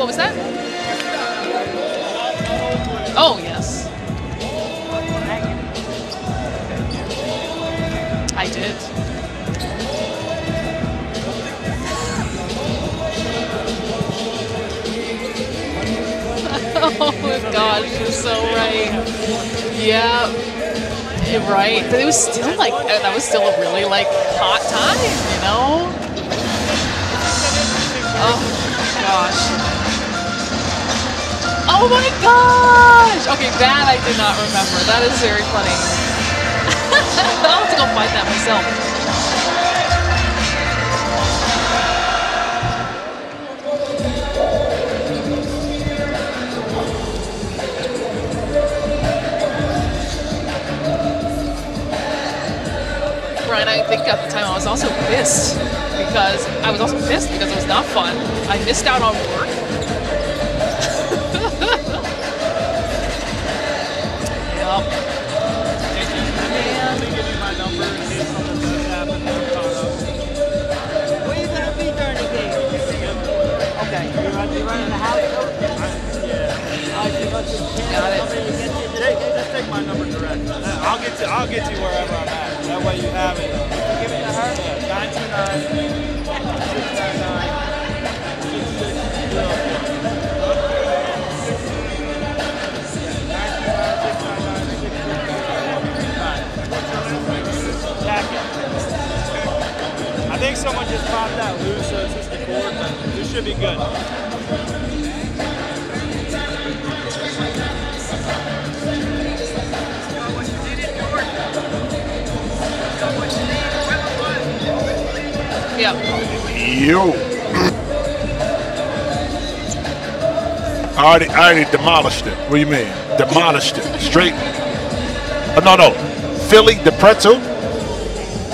What was that? Oh, yes. I did. Oh my gosh, you're so right. Yeah. Right. But it was still like, that was still a really like hot time, you know? Oh gosh. Oh my gosh! Okay, that I did not remember. That is very funny. I'll have to go find that myself. Right, I think at the time I was also pissed because it was not fun. I missed out on work. Yep. Let me give you my number in case something does happen. Where are you going to be during the game? Okay. You running the house? Yeah. Got it. Just take my number direct. I'll get you wherever I'm at. That way you have it. Give it to her? Yeah, 929-699-699. I think someone just popped that loose, so it's just the cord, but this should be good. Yeah. Yo. I already demolished it. What do you mean? Demolished it. Straight. Oh, no. Philly, the pretzel.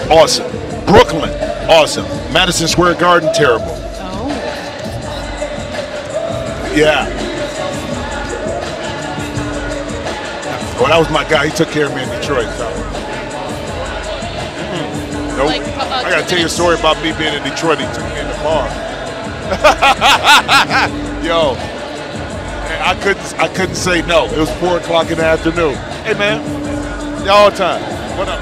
Awesome. Brooklyn. Awesome. Madison Square Garden, terrible. Oh. Yeah. Well, that was my guy. He took care of me in Detroit. So. Nope. Like, I gotta tell you a story about me being in Detroit. He took me in the bar. Yo, I couldn't say no. It was 4 o'clock in the afternoon. Hey man, all the time. What up?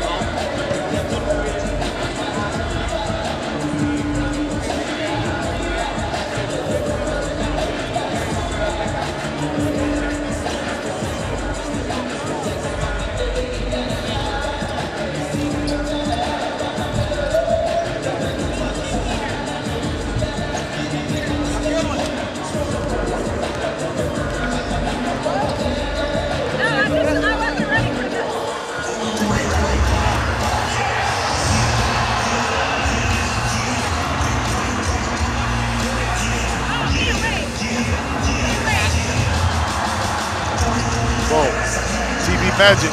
TV Magic.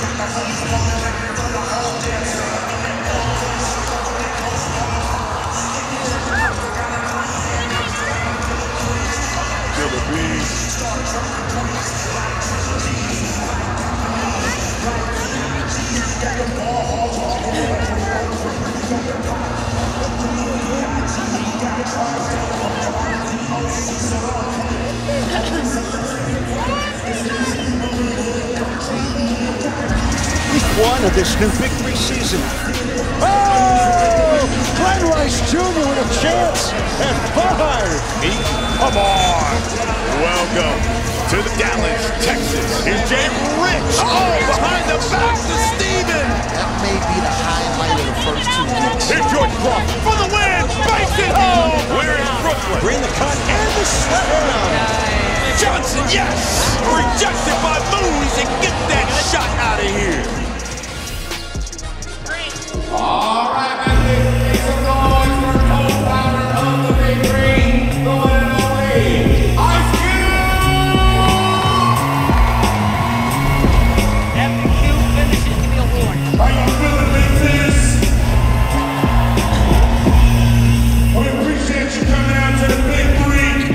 Killer Bees. Week 1 of this new Big 3 season. Oh! Glenn Rice Jr. with a chance at 5. Come on! Welcome to the Dallas, Texas. Here's Jay Rich. Oh, behind the back to Steven. That may be the highlight of the first 2 weeks. Here's Jordan Crawford for the win. Banks it home. We're in Brooklyn. Bring the Johnson, yes! Rejected by Moose and get that shot out of here. All right, make some noise for co-founder of the Big Three, the one and only Ice Cube! After Q finishes the award. How you feeling, Big Sis? We appreciate you coming out to the Big Three.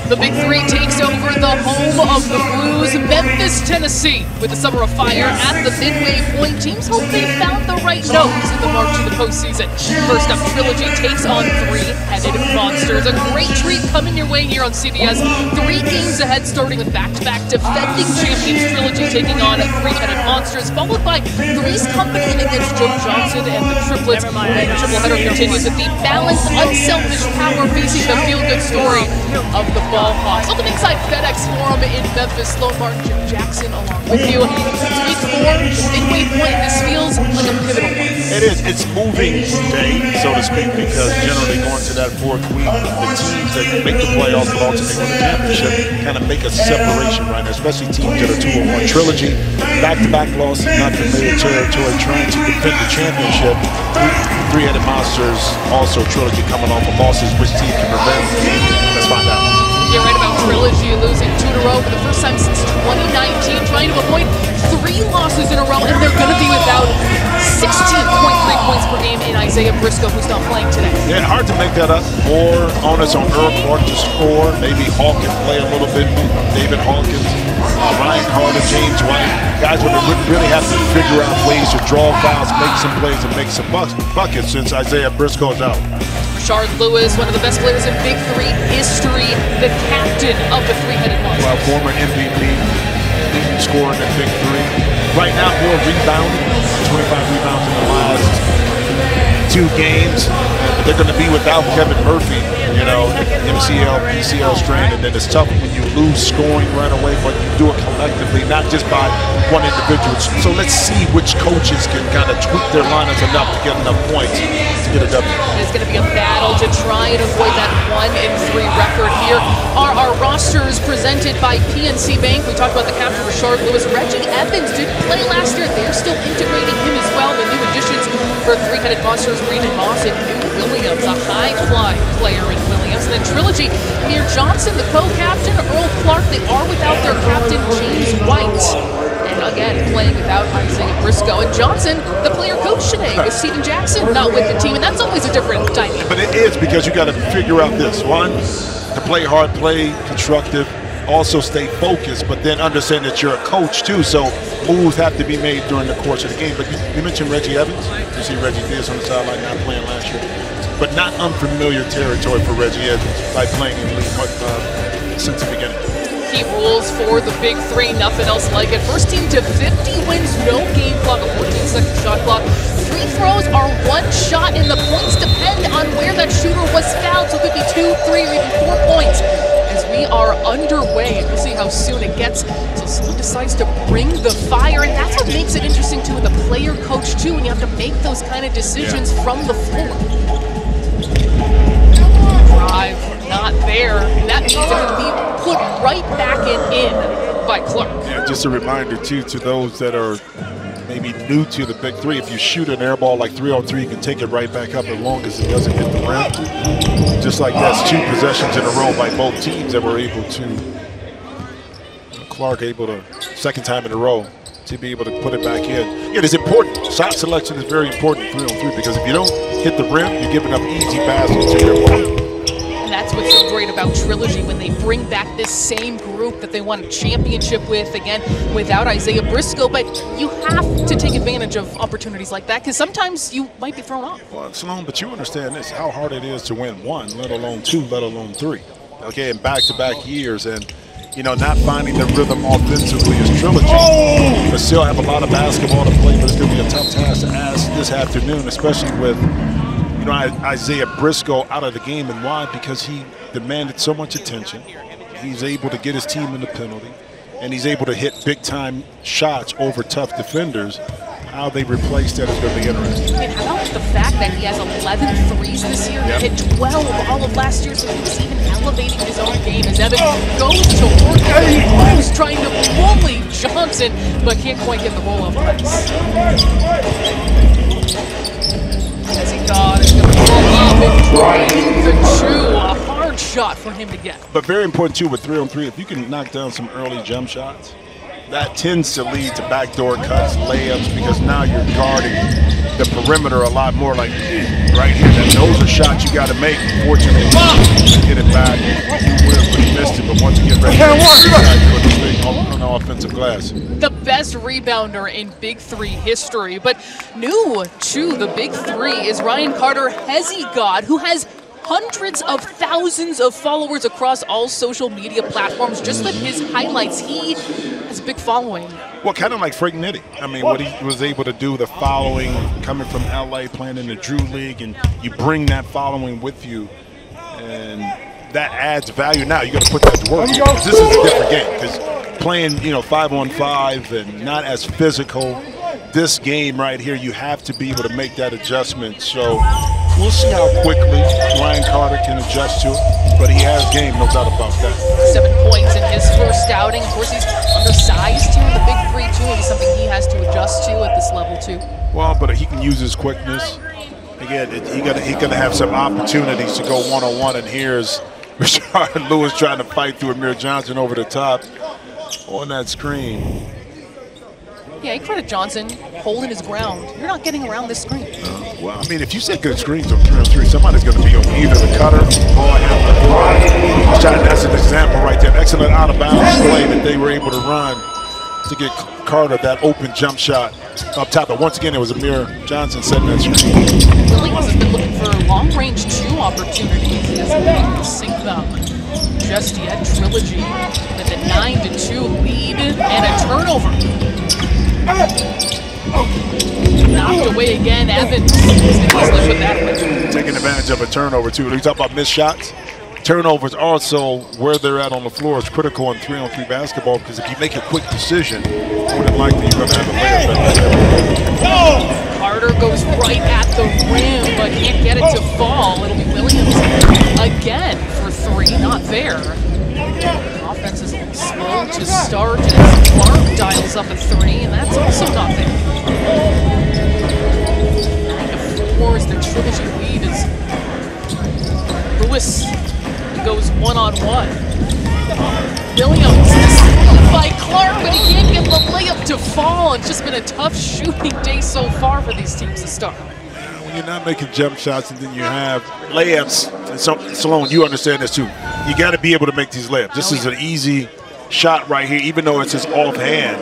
The Big Three takes over the home of the Blues, Memphis, Tennessee. With the Summer of Fire at the midway point, teams hope they found the right notes in the march to the postseason. First up, Trilogy takes on three-headed monsters. A great treat coming your way here on CBS. 3 games ahead, starting with back-to-back defending champions Trilogy taking on three-headed monsters, followed by Three's Company against Joe Johnson and the triplets. And the triple header continues with the balanced, unselfish power facing the feel-good story of the Ball Hawks. On the big side, FedEx Forum in Memphis, Sloan Martin, Jim Jackson along with you. Week 4, midway point, this feels like a pivotal one. It is. It's moving day, so to speak, because generally going to that 4th week, the teams that make the playoffs but ultimately win the championship kind of make a separation right now, especially teams that are 2-1. Trilogy, back-to-back losses, not familiar territory, trying to defend the championship. Three-headed monsters, also Trilogy coming off of losses. Which team can prevent? Let's find out. You're right about Trilogy losing 2 in a row for the first time since 2019, trying to avoid 3 losses in a row, and they're going to be without 16.3 points per game in Isaiah Briscoe, who's not playing today. Yeah, hard to make that up. More onus on Earl Clark to score. Maybe Hawkins play a little bit. David Hawkins, Ryan Carter, James White. Guys would really have to figure out ways to draw fouls, make some plays, and make some buckets since Isaiah Briscoe is out. Rashard Lewis, one of the best players in Big Three history, the captain of the three-headed monster. Well, former MVP, scoring in Big Three. Right now, more rebounding, 25 rebounds in the last 2 games. They're going to be without Kevin Murphy, you know, MCL, PCL strain, and then it's tough when you lose scoring right away, but you do it collectively, not just by one individual. So let's see which coaches can kind of tweak their lineups enough to get enough points to get a W. It's going to be a battle to try and avoid that 1-3 record here. Our rosters presented by PNC Bank. We talked about the captain, Rashard Lewis. Reggie Evans didn't play last year. They're still integrating him as well. The new additions for three-headed monsters, Brandon Moss and New Williams, a high-fly player in Williams. And then Trilogy, Amir Johnson, the co-captain, Earl Clark. They are without their captain, James White. And again, playing without Isaiah Briscoe. And Johnson, the player coach today, with Steven Jackson not with the team. And that's always a different dynamic. But it is, because you got to figure out this. One, to play hard, play constructive, also stay focused, but then understand that you're a coach too, so moves have to be made during the course of the game. But you mentioned Reggie Evans. You see Reggie Diaz on the sideline, not playing last year. But not unfamiliar territory for Reggie Evans by playing in the league since the beginning. Key rules for the Big Three, nothing else like it. First team to 50 wins, no game clock, a 14-second shot clock. Free throws are 1 shot, and the points depend on where that shooter was fouled, so it could be 2, 3, or even 4 points. As we are underway, and we'll see how soon it gets until someone decides to bring the fire, and that's what makes it interesting too, with the player coach too, and you have to make those kind of decisions from the floor. Drive not there, and that means it can be put right back in by Clark. Yeah, just a reminder too to those that are maybe new to the Big Three. If you shoot an air ball like 3-on-3, you can take it right back up as long as it doesn't hit the rim. Just like that's 2 possessions in a row by both teams that were able to. Clark able to, second time in a row, to be able to put it back in. It is important. Shot selection is very important 3-on-3, because if you don't hit the rim, you're giving up easy baskets to your opponent. And that's what's so great about Trilogy, when they bring back this same group that they won a championship with, again, without Isaiah Briscoe. But you have to take advantage of opportunities like that, because sometimes you might be thrown off. Well, Sloan, but you understand this, how hard it is to win 1, let alone 2, let alone 3. Okay, in back-to-back years, and you know, not finding the rhythm offensively is Trilogy. But still have a lot of basketball to play, but it's going to be a tough task to ask this afternoon, especially with, you know, Isaiah Briscoe out of the game. And why? Because he demanded so much attention. He's able to get his team in the penalty, and he's able to hit big-time shots over tough defenders. how they replace that is going to be interesting. And how about the fact that he has 11 threes this year? Yep. He hit 12 all of last year, so he's even elevating his own game as Evan goes to work. He's trying to bully Johnson, but can't quite get the roll-off ice. As he thought it's going to pull up and drain the two. A hard shot for him to get. But very important, too, with 3-on-3, if you can knock down some early jump shots, that tends to lead to backdoor cuts, layups, because now you're guarding the perimeter a lot more. Like right here, those are shots you got to make. Fortunately, get it back. You would have missed it, but once you get ready, on the offensive glass. The best rebounder in Big Three history, but new to the Big Three is Ryan Carter Hezzy-God, who has hundreds of thousands of followers across all social media platforms. Just with his highlights, he has a big following. Well, kind of like Frank Nitti. I mean, what he was able to do, the following, coming from LA, playing in the Drew League, and you bring that following with you, and that adds value. Now you got to put that to work. This is a different game because playing, 5-on-5 and not as physical. This game right here, you have to be able to make that adjustment. So we'll see how quickly Ryan Carter can adjust to it, but he has game, no doubt about that. 7 points in his first outing. Of course, he's undersized here in the Big Three, too. It's something he has to adjust to at this level, too. Well, but he can use his quickness. Again, he's going to have some opportunities to go one-on-one, and here's Rashard Lewis trying to fight through Amir Johnson over the top on that screen. Yeah, you credit Johnson holding his ground. You're not getting around this screen. Well, I mean, if you set good screens on 3-on-3, somebody's going to be on either the cutter or handler. That's an example right there. Excellent out-of-bounds play that they were able to run to get Carter that open jump shot up top. But once again, it was Amir Johnson setting that screen. Williams has been looking for long-range 2 opportunities. He hasn't been able to sink them just yet. Trilogy with a 9-2 lead and a turnover. Knocked away again. Evans easily put that away. Taking advantage of a turnover, too. We talk about missed shots. Turnovers also, where they're at on the floor, is critical in 3-on-3 basketball, because if you make a quick decision, more than likely you're going to have a layup. Carter goes right at the rim, but can't get it to fall. It'll be Williams again for 3. Not there. Offense is a little slow to start as Clark dials up a 3, and that's also not there. 9-4 is the Trilogy lead as Lewis goes one-on-one. Williams is by Clark, but he can't get the layup to fall. It's just been a tough shooting day so far for these teams to start. When you're not making jump shots and then you have layups, and Salone, you understand this too. You got to be able to make these layups. This is an easy shot right here, even though it's his offhand.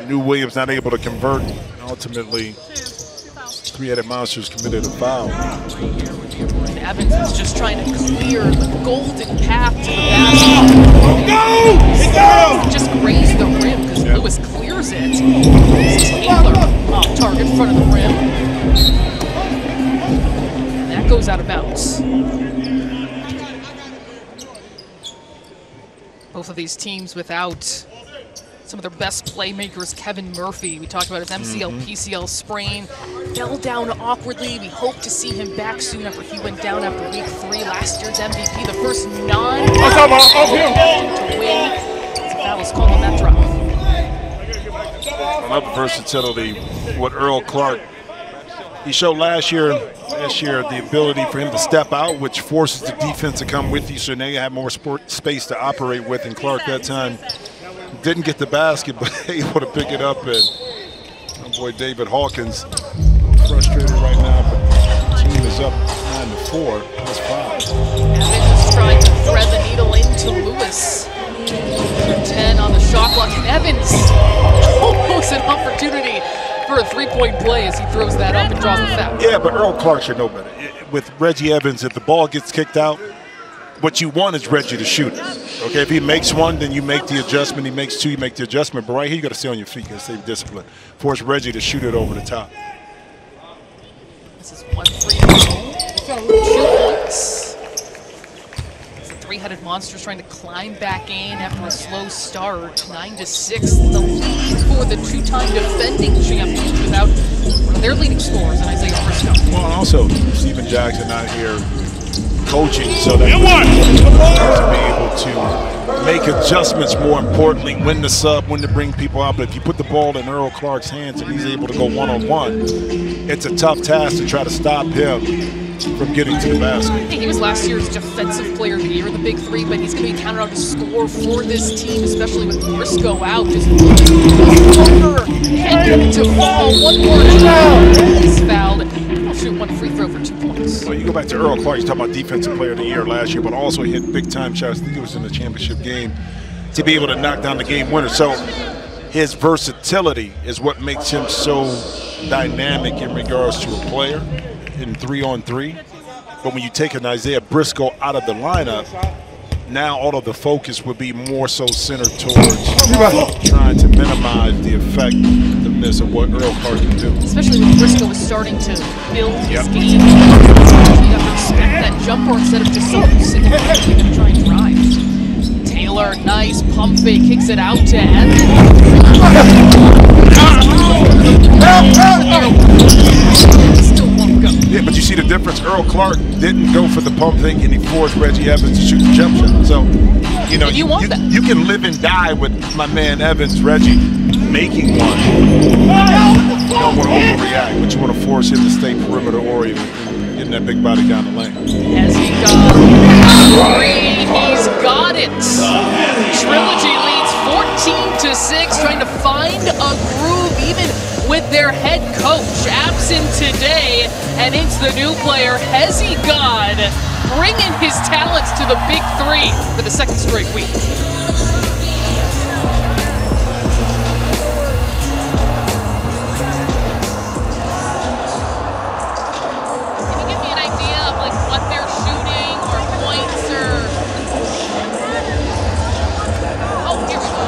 New Williams not able to convert. Ultimately, 3-headed Monsters committed a foul. Evans is just trying to clear the golden path to the basket. Just graze the rim because Lewis clears it. This is Kingler off target in front of the rim. And that goes out of bounds. Both of these teams without some of their best playmakers. Kevin Murphy, we talked about his MCL, PCL sprain, fell down awkwardly. We hope to see him back soon after he went down after week 3. Last year's MVP, the first to win. That was called on that drop. I love the versatility with Earl Clark. He showed last year, the ability for him to step out, which forces the defense to come with you, so now you have more space to operate with. And Clark that time didn't get the basket, but able to pick it up. And oh boy, David Hawkins frustrated right now, but the team is up 9-4. That's 5. Evans trying to thread the needle into Lewis. 10 on the shot clock, and Evans almost an opportunity for a 3-point play as he throws that up and draws the foul. Yeah, but Earl Clark should know better. With Reggie Evans, if the ball gets kicked out, what you want is Reggie to shoot it. Okay, if he makes one, then you make the adjustment. He makes 2, you make the adjustment. But right here, you got to stay on your feet. You got to stay disciplined. Force Reggie to shoot it over the top. This is 1 free throw. 2 points. three-headed monsters trying to climb back in after a slow start. 9-6, the lead for the two-time defending champions without one of their leading scorers in Isaiah Briscoe. Well, and also Stephen Jackson out here coaching so that to be able to make adjustments, more importantly, when to sub, when to bring people out. But if you put the ball in Earl Clark's hands and he's able to go one-on-one, it's a tough task to try to stop him from getting to the basket. He was last year's Defensive Player of the Year in the Big Three, but he's going to be counted on to score for this team, especially with Briscoe out. Just heading to fall. One more time. He's fouled. He'll shoot one free throw for 2 points. Well, you go back to Earl Clark, you're talking about Defensive Player of the Year last year, but also hit big-time shots. I think it was in the championship game to be able to knock down the game winner. So his versatility is what makes him so dynamic in regards to a player in 3-on-3. But when you take an Isaiah Briscoe out of the lineup, now all of the focus would be more so centered towards trying to minimize the effectiveness of what Earl Clark can do. Especially when Briscoe was starting to build his game. You have to expect that jumper instead of just sitting there and try and drive. Taylor, nice pump fake, kicks it out to Evans. Still won't go. Yeah, but you see the difference. Earl Clark didn't go for the pump fake, and he forced Reggie Evans to shoot the jump shot. So, you know, you can live and die with my man Evans, Reggie, making one. You don't want to overreact, but you want to force him to stay perimeter oriented and getting that big body down the lane. Has he got three? He's got it. Trilogy leads 14-6, trying to find a groove even with their head coach absent today, and it's the new player, Hezzy God, bringing his talents to the Big Three for the second straight week. Can you give me an idea of like what they're shooting or points or? Oh, here we go.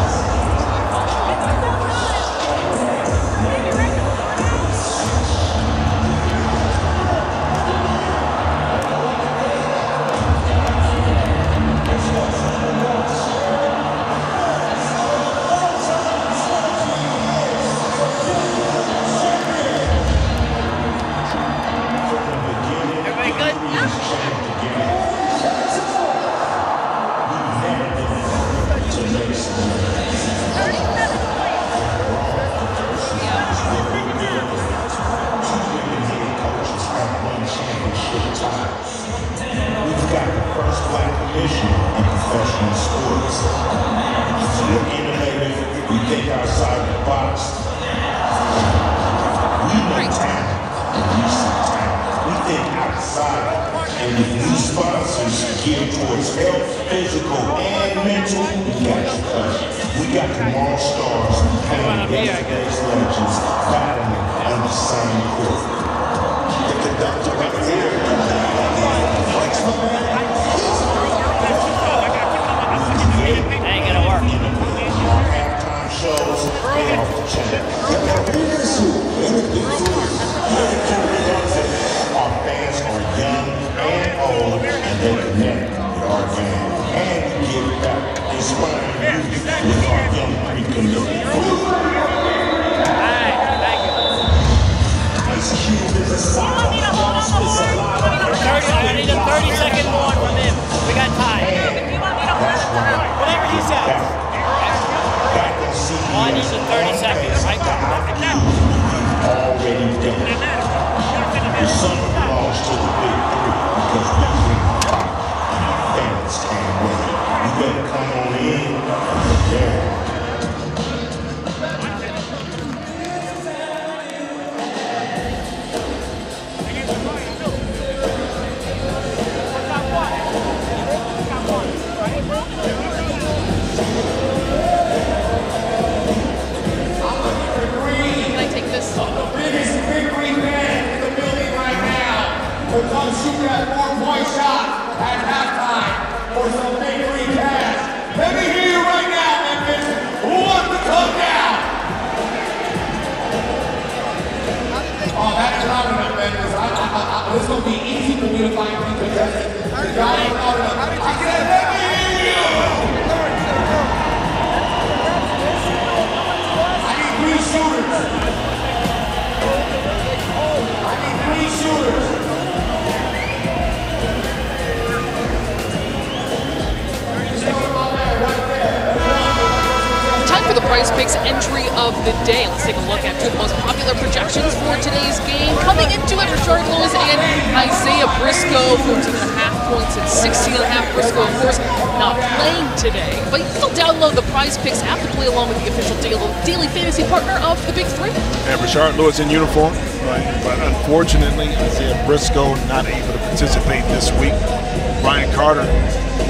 It's going to be easy for me to find people. The guy is out enough. I get it, Picks entry of the day. Let's take a look at two of the most popular projections for today's game. Coming into it, Richard Lewis and Isaiah Briscoe, 14.5 points and 16.5. Briscoe, of course, not playing today. But you can still download the Prize Picks app to play along with the official daily fantasy partner of the Big Three. And Richard Lewis in uniform, right? But unfortunately, Isaiah Briscoe not able to participate this week. Ryan Carter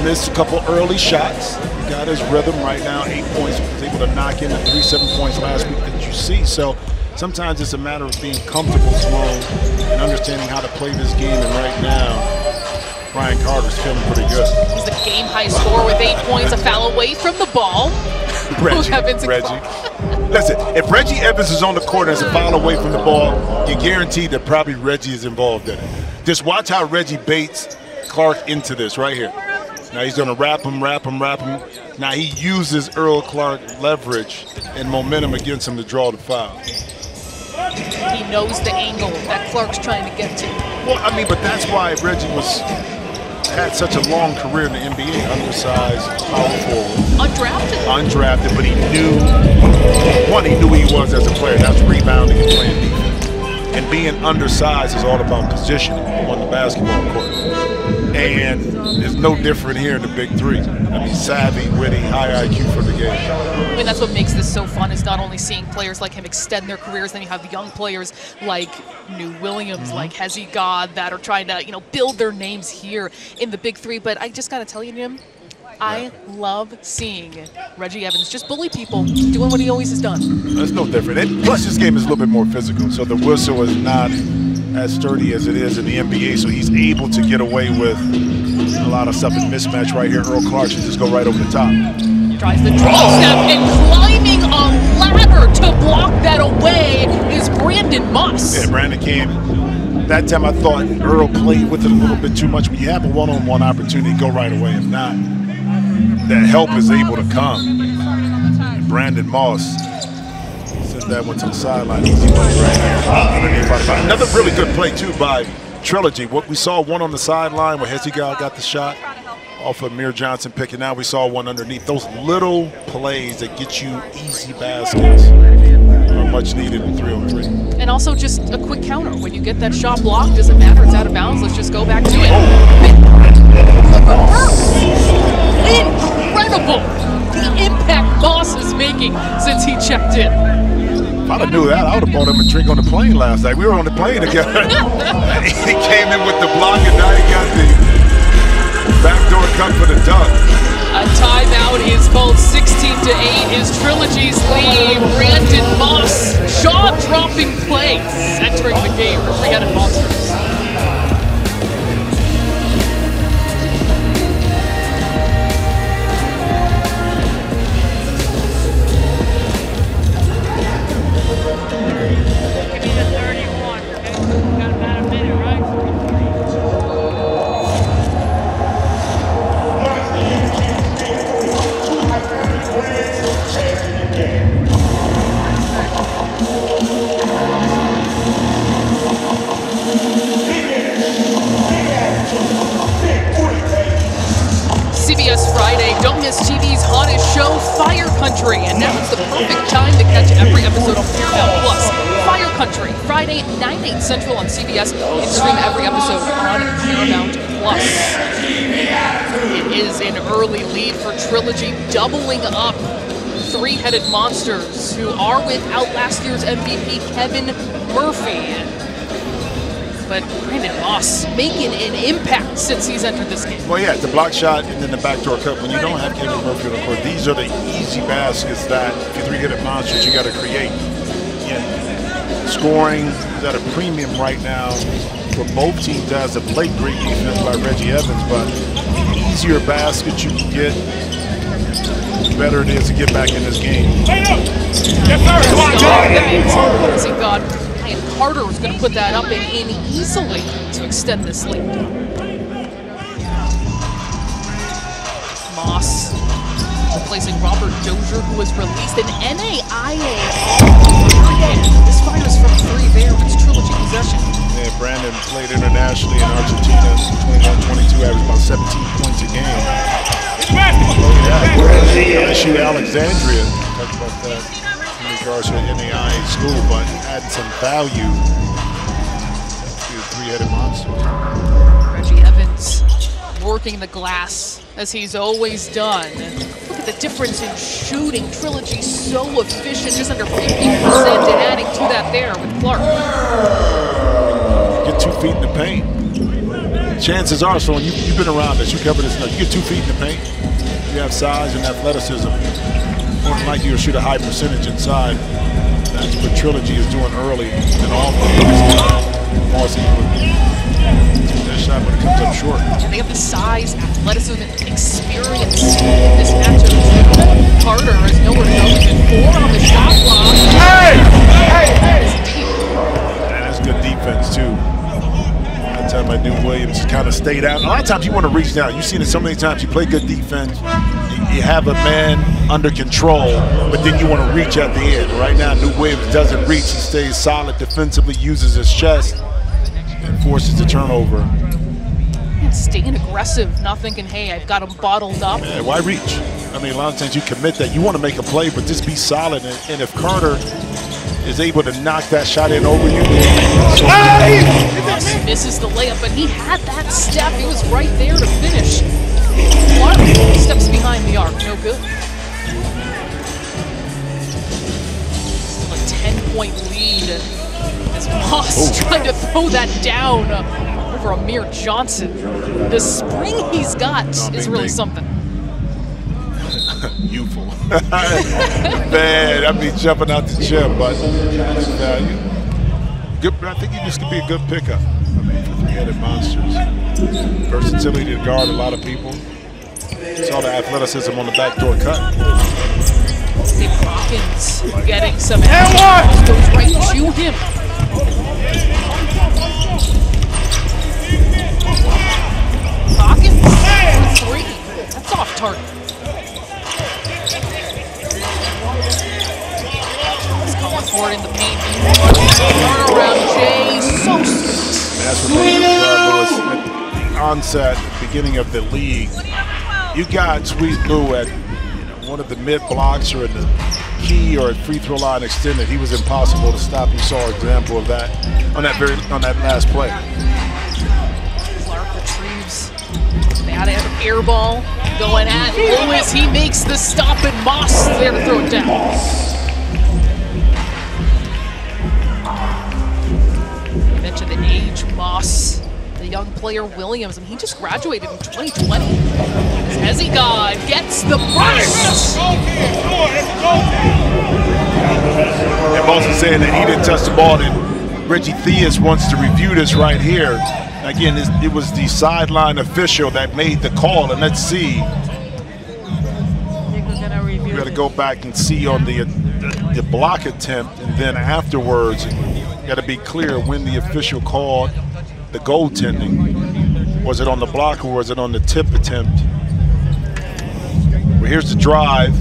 missed a couple early shots. He got his rhythm right now, 8 points. Was able to knock in the 3-7 points last week that you see. So sometimes it's a matter of being comfortable slow and understanding how to play this game. And right now, Ryan Carter's feeling pretty good. He's the game high scorer with 8 points, a foul away from the ball. Reggie. Listen, if Reggie Evans is on the court and is a foul away from the ball, you're guaranteed that probably Reggie is involved in it. Just watch how Reggie baits Clark into this right here. Now he's going to wrap him. Now he uses Earl Clark leverage and momentum against him to draw the foul. He knows the angle that Clark's trying to get to. Well, I mean, but that's why Reggie had such a long career in the NBA, undersized, power forward. Undrafted, but he knew who he was as a player. That's rebounding and playing defense. And being undersized is all about positioning on the basketball court. And it's no different here in the Big Three. I mean, savvy, witty, high IQ for the game. I mean, that's what makes this so fun, is not only seeing players like him extend their careers, then you have young players like New Williams, like Hezzy God, that are trying to, build their names here in the Big Three. But I just got to tell you, Jim, I love seeing Reggie Evans just bully people, doing what he always has done. That's no different. Plus, this game is a little bit more physical, so the whistle is not as sturdy as it is in the NBA, so he's able to get away with a lot of stuff in mismatch right here. Earl Clark should just go right over the top. Tries the drop step, and climbing a ladder to block that away is Brandon Moss. Yeah, Brandon came. That time I thought Earl played with it a little bit too much. When you have a one-on-one opportunity, go right away. If not, that help is able to come. And Brandon Moss sends that one to the sideline. Easy money right there. Another really good play, too, by Trilogy. What we saw one on the sideline where Hezzy got the shot off of Amir Johnson pick, and now we saw one underneath. Those little plays that get you easy baskets are much needed in 3-on-3. And also just a quick counter. When you get that shot blocked, doesn't matter, it's out of bounds. Let's just go back to it. Incredible the impact Moss is making since he checked in. If I'd have knew that, I would have bought him a drink on the plane last night. We were on the plane together. He came in with the block, and now he got the backdoor cut for the dunk. A timeout is called. 16-8 is Trilogy's lead. Brandon Moss, jaw-dropping plays entering the game for Three-Headed Monsters. TV's hottest show, Fire Country, and now it's the perfect time to catch every episode of Paramount Plus. Fire Country, Friday, 9/8 Central on CBS, and stream every episode on Paramount Plus. It is an early lead for Trilogy, doubling up Three-Headed Monsters, who are without last year's MVP Kevin Murphy. But Brandon Moss making an impact since he's entered this game. Well, yeah, the block shot and then the backdoor cut. When you don't have Kevin Murphy on the court, these are the easy baskets that, if you're Three-Headed Monsters, you got to create. Yeah. Scoring is at a premium right now for both teams as of late. Great defense by Reggie Evans, but the easier baskets you can get, the better it is to get back in this game. God. Carter was going to put that up and in easily to extend this lead. Moss replacing Robert Dozier, who was released in NAIA. This fire is from 3 there. It's Trilogy possession. Yeah, Brandon played internationally in Argentina, 21-22, averaged about 17 points a game. LSU Alexandria, talk about that. regards to an NAIA school, but adding some value to the three-headed monster. Reggie Evans working the glass as he's always done. And look at the difference in shooting. Trilogy so efficient, just under 50%, and adding to that there with Clark. Get 2 feet in the paint. Chances are, so you've been around this, you cover this now. You get 2 feet in the paint, you have size and athleticism. More than likely you'll shoot a high percentage inside. That's what Trilogy is doing early and often. That shot, but it comes up short. And they have the size, athleticism, and experience in this matchup too. Carter is nowhere to go. Even 4 on the shot clock. And that's good defense too. That time I knew Williams kind of stayed out. A lot of times you want to reach down. You've seen it so many times. You play good defense. You have a man under control, but then you want to reach at the end. Right now, New Williams doesn't reach. He stays solid defensively, uses his chest, and forces the turnover. And staying aggressive, not thinking, hey, I've got him bottled up. Yeah, why reach? I mean, a lot of times you commit that. You want to make a play, but just be solid. And if Carter is able to knock that shot in over you, misses the layup, but he had that step. He was right there to finish. Clark steps behind the arc, no good. Still a 10-point lead as Moss trying to throw that down over Amir Johnson. The spring he's got is really something. Youthful. Man, I mean jumping out the gym, but value. Good, I think he just could be a good pickup. I mean, for three-headed monsters. Versatility to guard a lot of people. Saw the athleticism on the backdoor cut. Dave Hawkins getting some action. Goes right to him. Hawkins for 3. That's off target. He's calling for it in the paint. Turnaround, Jay. So sweet. That's what they did, Lewis. At the onset, at the beginning of the league, you got Sweet Lou at one of the mid blocks or in the key or at free throw line extended. He was impossible to stop. You saw an example of that on that last play. Clark retrieves that air ball going at Lewis. He makes the stop and Moss there to throw it down. You mentioned the age, Moss. The young player Williams, and he just graduated in 2020. As he gets the burst. And Moss is saying that he didn't touch the ball, and Reggie Theus wants to review this right here. Again, it was the sideline official that made the call, and let's see. We got to go back and see on the block attempt, and then afterwards, got to be clear when the official called the goaltending. Was it on the block or was it on the tip attempt? Well, here's the drive.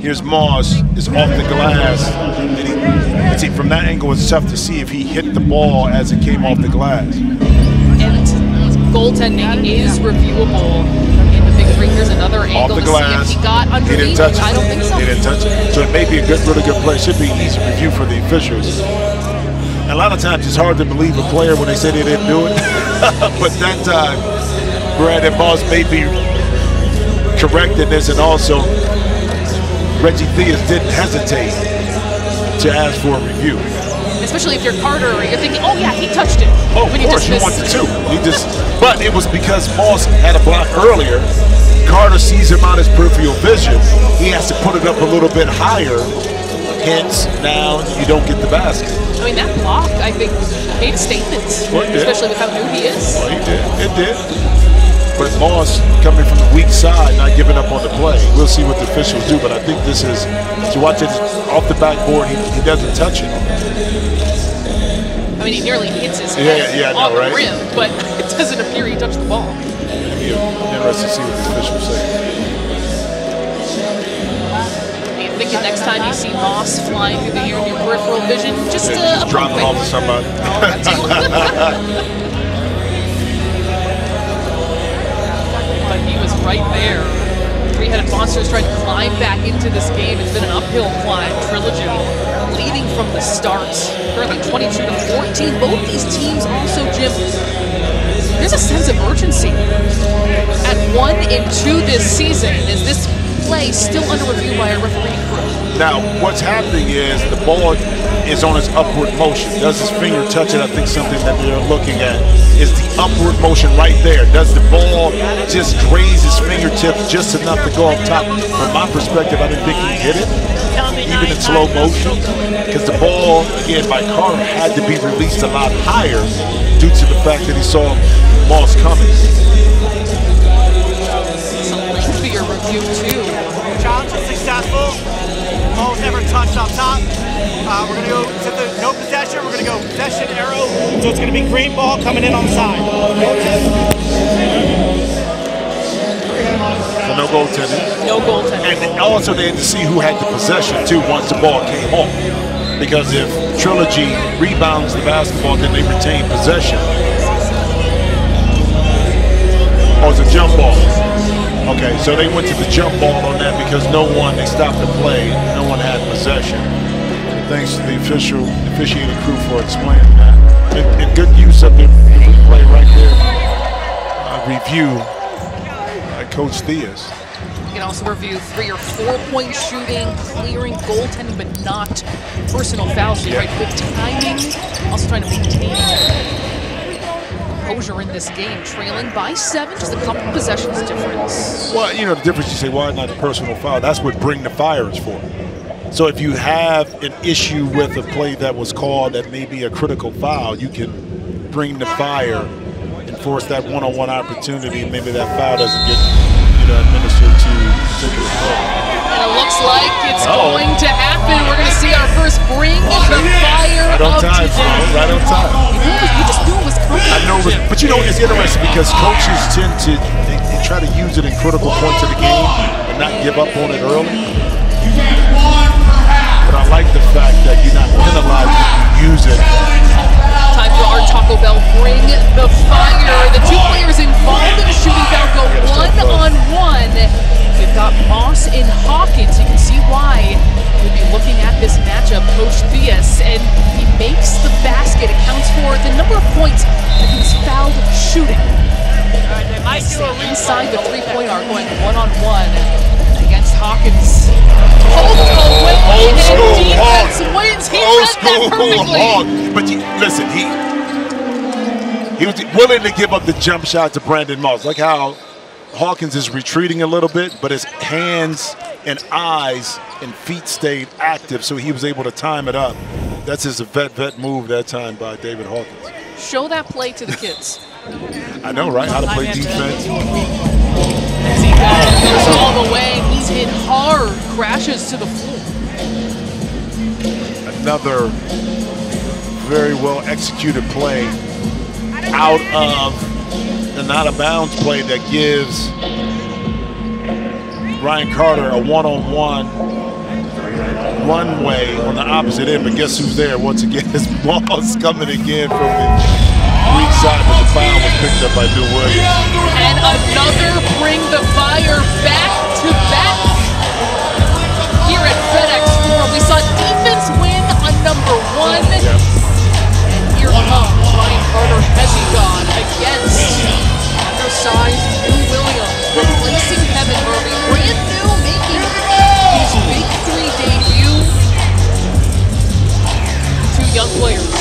Here's Moss. It's off the glass. And see, from that angle, it's tough to see if he hit the ball as it came off the glass. And goaltending is reviewable in the Big Three. Here's another angle off the glass. To see if he got underneath. He didn't touch it. I don't think so. He didn't touch it. So it may be a really good play. Should be an easy review for the officials. A lot of times it's hard to believe a player when they say they didn't do it. But that time, Brandon Moss may be correct in this, and also Reggie Theus didn't hesitate to ask for a review. Especially if you're Carter, you're thinking, oh yeah, he touched it. Oh, of course, you want the 2. But it was because Moss had a block earlier. Carter sees him on his peripheral vision. He has to put it up a little bit higher. Hence, now you don't get the basket. I mean, that block, I think, made a statement, especially with how new he is. Well, he did. It did. But Moss coming from the weak side, not giving up on the play. We'll see what the officials do, but I think this is, to watch it off the backboard, he doesn't touch it. I mean, he nearly hits his head on the rim, but it doesn't appear he touched the ball. It'll be interesting to see what the officials say. Thinking next time you see Moss flying through the air in your peripheral vision, just drop it off to somebody. But he was right there. Three-headed Bennett Monsters trying to climb back into this game. It's been an uphill climb. Trilogy leading from the start. Currently 22-14. Both these teams also, Jim, there's a sense of urgency. At 1-2 this season, is this play still under review by a refereeing crew? Now, what's happening is the ball is on its upward motion. Does his finger touch it? I think something that they're looking at is the upward motion right there. Does the ball just graze his fingertips just enough to go up top? From my perspective, I didn't think he hit it, even in slow motion, because the ball, again, by Carter had to be released a lot higher due to the fact that he saw Moss coming. It's a lengthier review, too. Challenge is successful. Ball's never touched up top. We're going to go to the no possession. We're going to go possession arrow. So it's going to be green ball coming in on the side. So no goaltending. No goaltending. And also they had to see who had the possession, too, once the ball came off. Because if Trilogy rebounds the basketball, then they retain possession. Oh, it's a jump ball. Okay, so they went to the jump ball on that because they stopped the play. No one had possession. Thanks to the officiating crew for explaining that. And good use of the replay right there. Review by Coach Theus. You can also review 3- or 4-point shooting, clearing, goaltending, but not personal fouls. So, right, good timing. Also trying to maintain composure in this game, trailing by 7, just a couple possessions difference. Well, you know, the difference, you say, why not a personal foul? That's what Bring the Fire is for. So if you have an issue with a play that was called that may be a critical foul, you can bring the fire and force that one-on-one opportunity, and maybe that foul doesn't get administered to particular player. And it looks like it's going to happen. We're going to see our first Bring the Fire right on of time, today. right on time. You just knew it was coming. I know, but you know, it's interesting because coaches tend to they try to use it in critical points of the game and not give up on it early. But I like the fact that you're not penalized if you use it. Time for our Taco Bell Bring the Fire. The two players involved in the shooting foul go one-on-one. We've got Moss and Hawkins. You can see why we'll be looking at this matchup. Coach Theus, and he makes the basket. It counts for the number of points that he's fouled shooting. They might do a inside the three-point arc, going one-on-one against Hawkins. Old school defense wins. He read that perfectly. But listen, he was willing to give up the jump shot to Brandon Moss. Like how Hawkins is retreating a little bit, but his hands and eyes and feet stayed active, so he was able to time it up. That's his vet move that time by David Hawkins. Show that play to the kids. I know, right? How to play defense. As he goes all the way, he's hit hard, crashes to the floor. Another very well executed play out of the not a bounds play that gives Ryan Carter a one-on-one runway on the opposite end. But guess who's there? Once again, it's Moss coming again from the weak side, but the foul was picked up by New Williams. And another Bring the Fire back-to-back here at FedEx Forum. We saw defense win on number 1. Yep. And here comes Ryan Carter Hezzygon against undersized New Williams, replacing Kevin Murray. Brand new, making his Big 3 debut. Two young players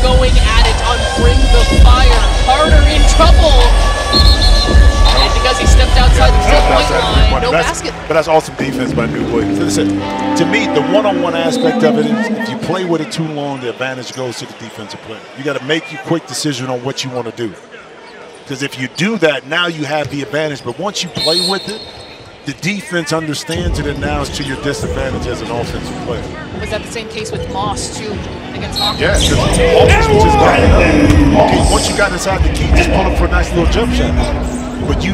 going at it on Bring the Fire. Carter in trouble. And because he stepped outside the three-point line, no basket. But that's awesome defense by New Williams. Listen, to me, the one-on-one aspect of it is if you play with it too long, the advantage goes to the defensive player. You got to make a quick decision on what you want to do. Because if you do that, now you have the advantage. But once you play with it, the defense understands it, and now it's to your disadvantage as an offensive player. Was that the same case with Moss, too, against Hawkins? Yes, because Hawkins was just lining up. Okay, once you got inside the key, just pull up for a nice little jump shot. But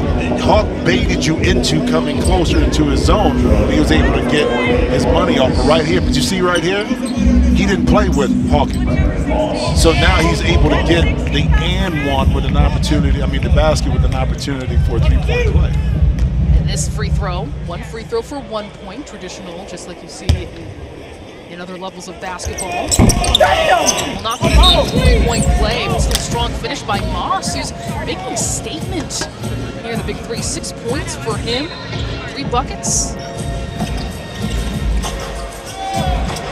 Hawk baited you into coming closer into his zone. He was able to get his money off right here. But you see right here, he didn't play with Hawkins. So now he's able to get the and one with an opportunity, the basket with an opportunity for a three-point play. This free throw, one free throw for 1 point, traditional, just like you see in other levels of basketball. Will not be a 3-point play, but still strong finish by Moss, who's making a statement here in the big three. 6 points for him, 3 buckets.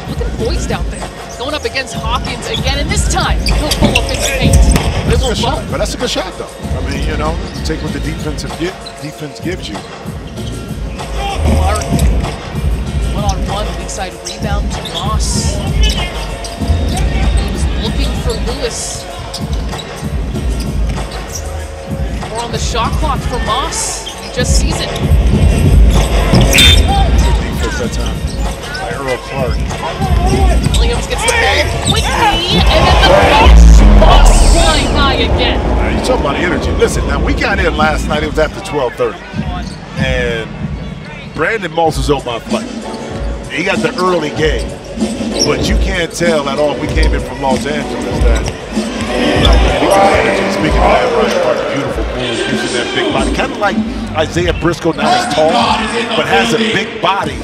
Looking poised out there. Going up against Hawkins again, and this time he'll pull up in the paint. That's a good shot, but that's a good shot, though. I mean, you know, take what the defense gives you. Clark, one-on-one, weak side rebound to Moss. He was looking for Lewis. More on the shot clock for Moss, and he just sees it. Good defense that time by Earl Clark. Williams gets the ball quickly, and then the finish. Moss flying high again. You talking about energy. Listen, now we got in last night, it was after 12:30. And Brandon Moss was on my flight. He got the early game. But you can't tell at all, we came in from Los Angeles, that he got energy. Speaking of that, Ryan Clark, beautiful move, using that big body. Kind of like Isaiah Briscoe, not as tall, but has a big body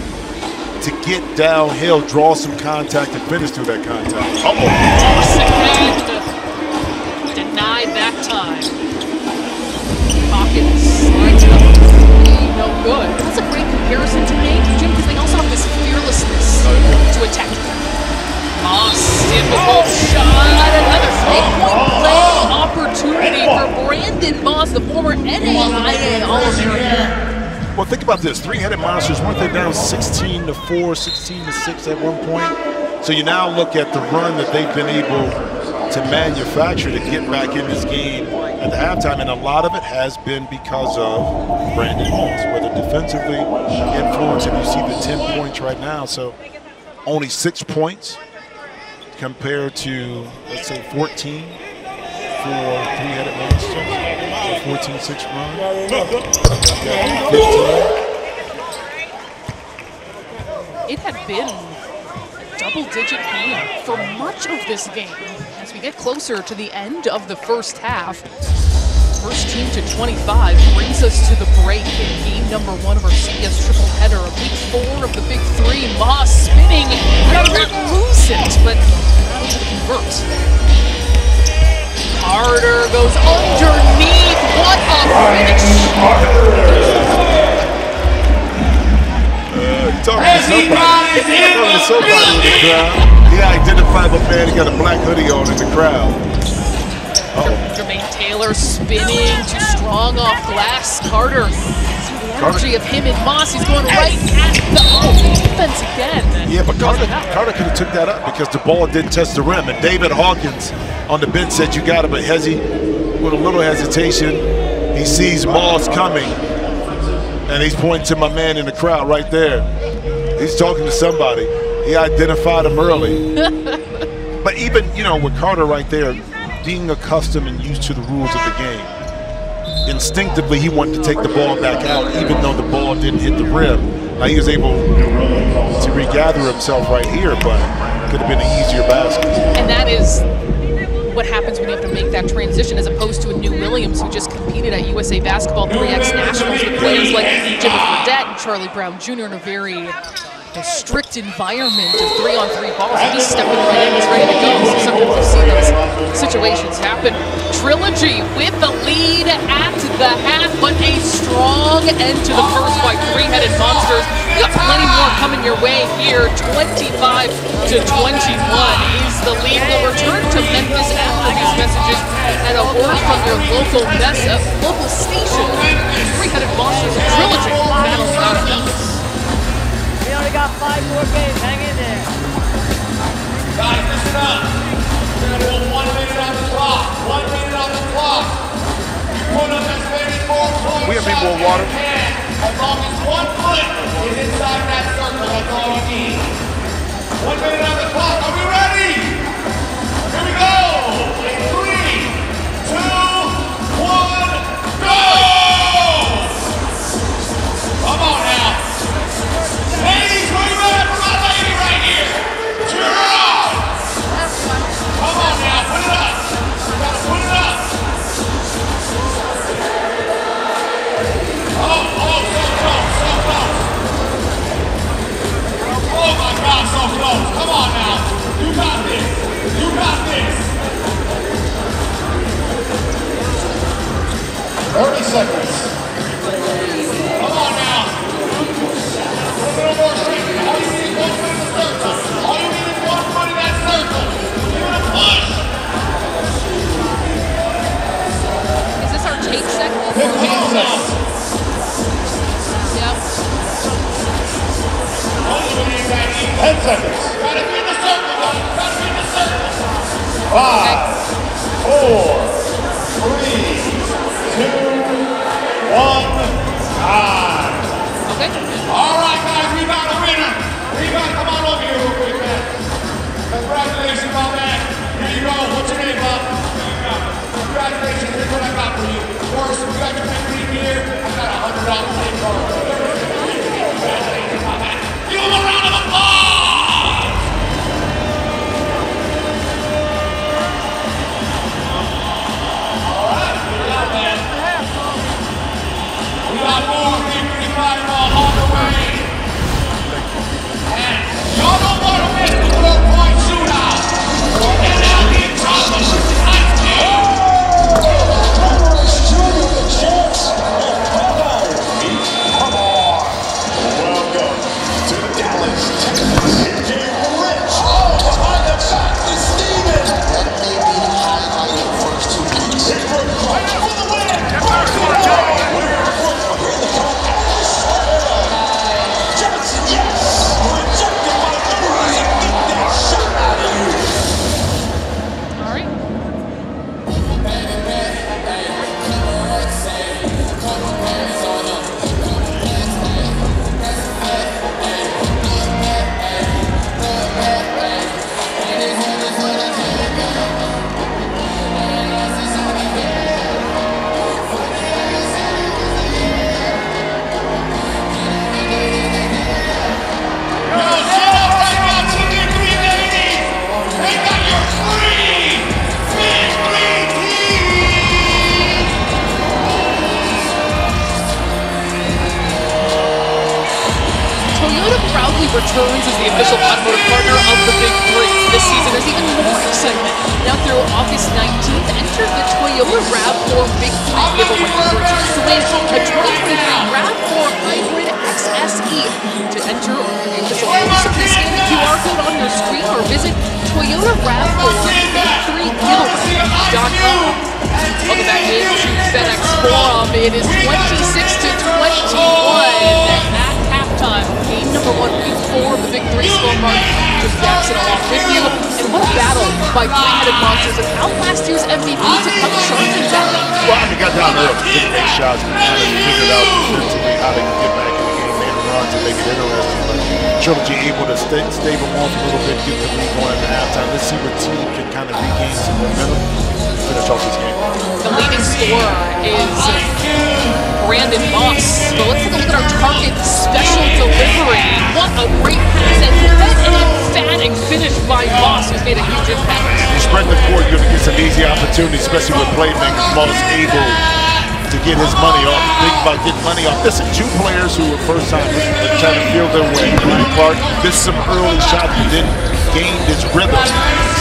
to get downhill, draw some contact, and finish through that contact. Moss again. Denied that time. Hawkins slides it up. No good. That's a great comparison to make, Jim, because they also have this fearlessness to attack. Moss, difficult shot. Another 3-point play opportunity for Brandon Moss, the former NAIA All-American. Well, think about this. Three-headed monsters, weren't they down 16-4, 16-6 at one point? So you now look at the run that they've been able to manufacture to get back in this game at the halftime, and a lot of it has been because of Brandon Moss, whether defensively influencing. You see the 10 points right now, so only 6 points compared to, let's say, 14 for three-headed monsters. So 14-6 run. 15. It had been a double-digit game for much of this game. As we get closer to the end of the first half, first team to 25 brings us to the break in game number 1 of our CBS triple header of week 4 of the Big Three. Moss spinning, not lose it, but not able to convert. Carter goes underneath. What a finish! Talking to somebody in the crowd. He identified the man. He got a black hoodie on in the crowd. Jermaine Taylor spinning, too strong off glass. Carter, see the energy of him and Moss. He's going right at the defense again. Yeah, but Carter could have took that up because the ball didn't touch the rim. And David Hawkins on the bench said you got it, but with a little hesitation, he sees Moss coming, and he's pointing to my man in the crowd right there. He's talking to somebody. He identified him early. But even, you know, with Carter right there, being accustomed and used to the rules of the game, instinctively he wanted to take the ball back out even though the ball didn't hit the rim. Now he was able to regather himself right here, but could have been an easier basket. And that is what happens when you have to make that transition, as opposed to a New Williams who just competed at USA Basketball 3X Nationals with players like Jimmy Fredette and Charlie Brown Jr. in a very strict environment of 3-on-3 balls. And he's stepping right in, he's ready to go. So sometimes you see those situations happen. Trilogy with the lead at the half, but a strong end to the first by three-headed monsters. You got plenty more coming your way here. 25-21 is the lead. We'll return to Memphis after these messages and a word from your local station. Three-headed monsters of Trilogy battling out of Memphis. We only got 5 more games. Hang in there. Guys, listen up. We're going to put 1 minute on the clock. 1 minute on the clock. Put up as many 4 points. We have need more water. As long as 1 foot is inside that circle, that's all you need. 1 minute on the clock. Are we ready? Here we go. In 3, 2, 1, go! Come on now. Ladies, where you at for my lady right here? Cheer her on! Come on now, put it up! You gotta put it up! Oh, so seconds. Come on now. A little more shaking. All you need is 1 foot in the circle. All you need is 1 foot in that circle. Give it a push. Is this our tape segment? 15 seconds. Yep. 10 seconds. Gotta be in the circle, guys. Gotta be in the circle. 5, 4, 3, 2, 1, time. Okay. All right, guys, we got a winner. We got, come on over here real quick, man. Congratulations, my man. Here you go. What's your name, Bob? Congratulations. Here's what I got for you. First, we got your victory gear. I got a $100 gift card. Congratulations, my man. Give him a round of applause. We got more victory fireball on the way. And y'all don't want to win the 4-point shootout. And now the trouble. Welcome to Dallas, Texas. Here's Jay Rich. Oh, behind the back to Steven. That may be the highlight of the first 2 weeks. Here's Rick Crutch for the win. Johnson, yes. Rejected by Lewis. Get that shot out of you. All right. Returns as the official automotive partner of the Big Three. This season is even more excitement. Now through August 19th, enter the Toyota RAV4 Big Three giveaway for a chance to win a 2023 RAV4 Hybrid XSE. To enter, you can simply scan the QR code on your screen or visit Toyota RAV4 Big3Giveaway.com. Welcome back into FedEx Forum. It is 26-21 at halftime. Game number 1, week 4 of the Big Three scorecard. Chris Jackson along with you. And what a battle by three-headed monsters and how last year's MVP to come charging back. Well, I mean, got down early, didn't make shots, but kind of figured out defensively how they could get back in the game, made a run to make it interesting. But Trilogy able to stave them off a little bit, get the lead going at halftime. Let's see what team can kind of regain some momentum and finish off this game. The leading scorer is Brandon Moss. But let's take a look at our target special delivery. What a great pass and what an emphatic finish by Moss, who's made a huge impact. You spread the court, you're going to get some easy opportunities, especially with playmakers. Moss able to get his money off. Think about getting money off. Listen, 2 players who were first time trying to feel their way. Ryan Clark missed some early shots, but then gained his rhythm.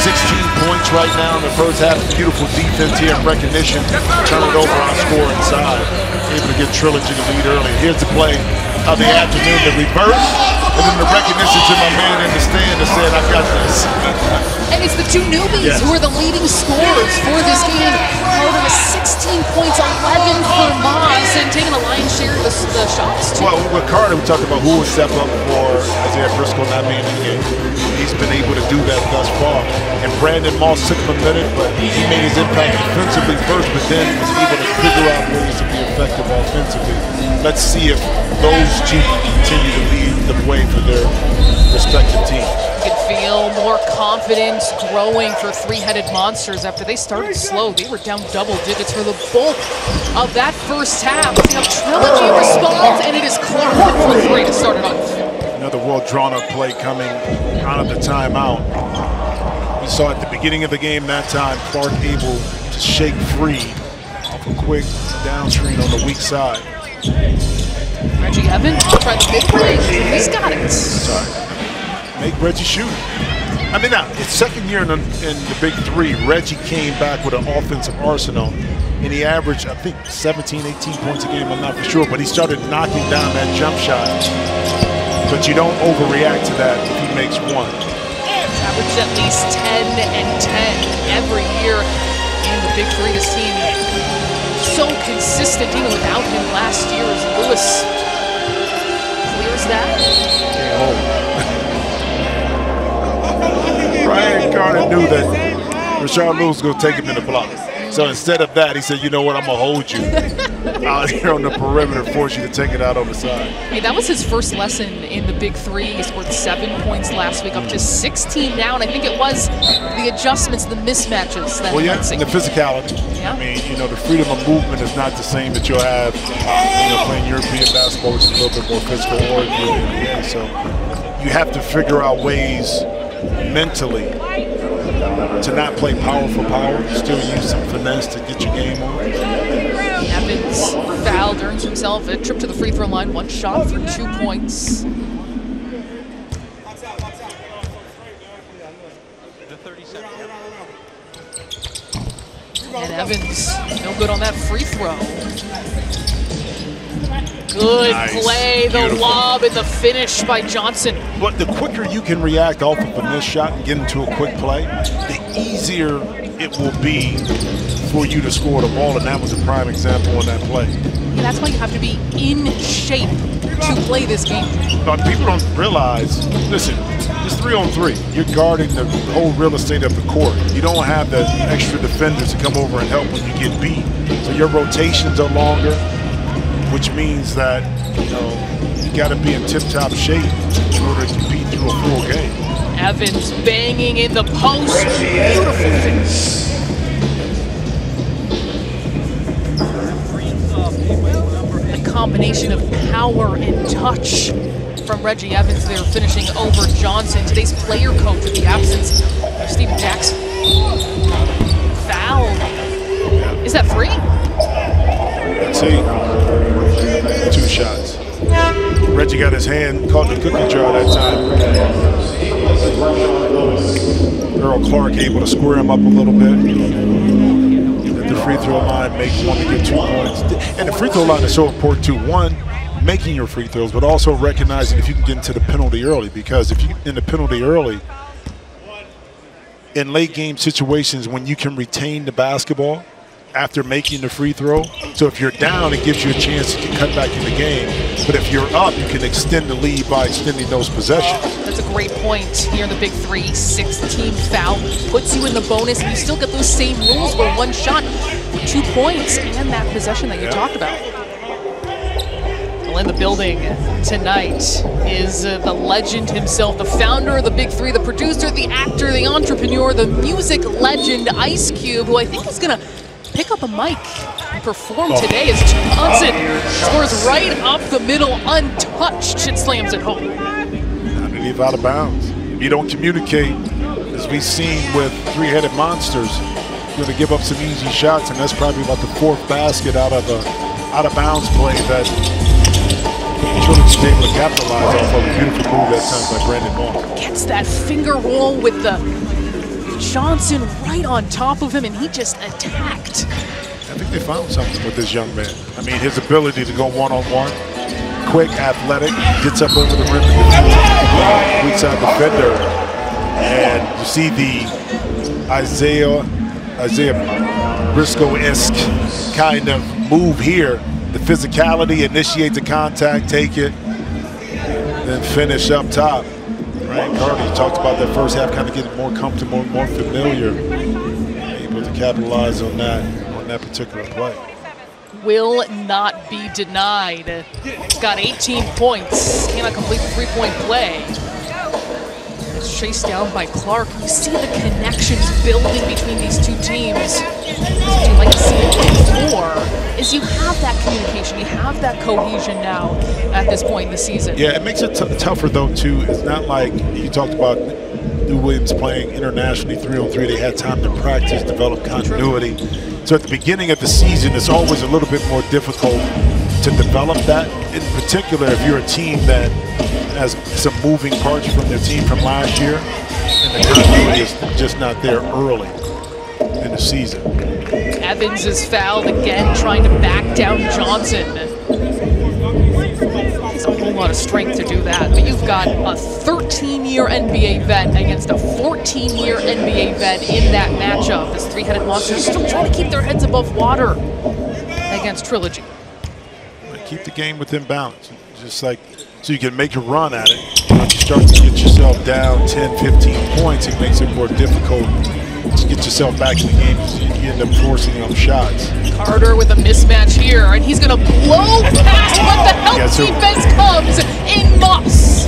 16 points right now in the first half. Beautiful defense here and recognition. Turn it over on score inside. Able to get Trilogy the lead early. Here's the play of the afternoon, the reverse, and then the recognition to my man in the stand that said, I got this. And it's the 2 newbies who are the leading scorers for this game. Carter with 16 points, 11 for Moss, and taking a lion's share of the shots, too. Well, with Carter, we talked about who would step up for Isaiah Briscoe not being in the game. He's been able to do that thus far. And Brandon Moss took him a minute, but he made his impact defensively first, but then was able to figure out ways to be effective offensively. Let's see if those 2 continue to lead the way for their respective teams. You can feel more confidence growing for three-headed monsters after they started slow. They were down double digits for the bulk of that first half. See how Trilogy responds, and it is Clark for 3 to start it off. Another well drawn-up play coming out of the timeout. We saw at the beginning of the game that time, Clark able to shake free off a quick down screen on the weak side. Reggie Evans try the mid-range. He's got it. Sorry. Make Reggie shoot. I mean, now, it's second year in the Big Three. Reggie came back with an offensive arsenal. and he averaged, I think, 17, 18 points a game. I'm not for sure, but he started knocking down that jump shot. But you don't overreact to that if he makes one. He's averaged at least 10 and 10 every year in the Big Three. This team so consistent, even without him last year, as Lewis clears that. Brian Carter knew that Rashard Lewis was going to take him in the block. So instead of that, he said, you know what, I'm going to hold you out here on the perimeter, force you to take it out on the side. I mean, that was his first lesson in the Big Three. He scored 7 points last week, up to 16 now, and I think it was the adjustments, the mismatches that and the physicality. Yeah. I mean, you know, the freedom of movement is not the same that you'll have, playing European basketball, which is a little bit more physical, or the NBA. So you have to figure out ways mentally to not play power for power, still use some finesse to get your game on. Evans fouled, earns himself a trip to the free throw line, 1 shot for 2 points. And Evans, no good on that free throw. Good play, the lob and the finish by Johnson. But the quicker you can react off of a missed shot and get into a quick play, the easier it will be for you to score the ball, and that was a prime example on that play. Yeah, that's why you have to be in shape to play this game. But people don't realize, listen, it's 3-on-3. You're guarding the whole real estate of the court. You don't have the extra defenders to come over and help when you get beat. So your rotations are longer, which means that, you got to be in tip-top shape in order to compete through a full game. Evans banging in the post. Beautiful finish. A combination of power and touch from Reggie Evans there, finishing over Johnson. Today's player coach with the absence of Stephen Jackson. Foul. Is that 3? Let's see. 2 shots. Reggie got his hand caught in the cookie jar that time. Earl Clark able to square him up a little bit. At the free throw line, make one to get 2 points. And the free throw line is so important too. One, making your free throws, but also recognizing if you can get into the penalty early. Because if you get in the penalty early, in late game situations when you can retain the basketball after making the free throw. So if you're down, it gives you a chance to cut back in the game. But if you're up, you can extend the lead by extending those possessions. That's a great point here in the Big Three. 16 foul puts you in the bonus, and you still get those same rules where 1 shot for 2 points and that possession that you talked about. Well, in the building tonight is the legend himself, the founder of the Big Three, the producer, the actor, the entrepreneur, the music legend, Ice Cube, who I think is going to pick up a mic and perform today as Johnson scores right up the middle, untouched, and slams it home. Underneath out of bounds. If you don't communicate, as we've seen with three-headed monsters, you're going to give up some easy shots, and that's probably about the 4th basket out of bounds play that Trilogy's able to capitalize off of. A beautiful move that time by Brandon Moss. Gets that finger roll with the Johnson right on top of him, and he just attacked. I think they found something with this young man. I mean, his ability to go one-on-one, quick, athletic, gets up over the rim, weak side defender, and you see the Isaiah Briscoe-esque kind of move here. The physicality, initiate the contact, take it, then finish up top. Ryan Carter, you talked about that first half, kind of getting more comfortable, more familiar, able to capitalize on that particular play. Will not be denied. He's got 18 points, cannot complete the 3-point play. It's chased down by Clark. You see the connections building between these two teams. What you like to see more is you have that communication, you have that cohesion now at this point in the season. Yeah, it makes it tougher though too. It's not like you talked about New Williams playing internationally 3-on-3. They had time to practice, develop continuity. So at the beginning of the season, it's always a little bit more difficult to develop that. In particular, if you're a team that has some moving parts from their team from last year, and the continuity is just not there early. in the season. Evans is fouled again, trying to back down Johnson. It's a whole lot of strength to do that, but you've got a 13-year NBA vet against a 14-year NBA vet in that matchup. This three-headed monster still trying to keep their heads above water against Trilogy. Keep the game within balance, just like so you can make a run at it. Once you start to get yourself down 10, 15 points, it makes it more difficult to get yourself back in the game. You end up forcing up shots. Carter with a mismatch here, and he's going to blow past, but the help defense comes in Moss.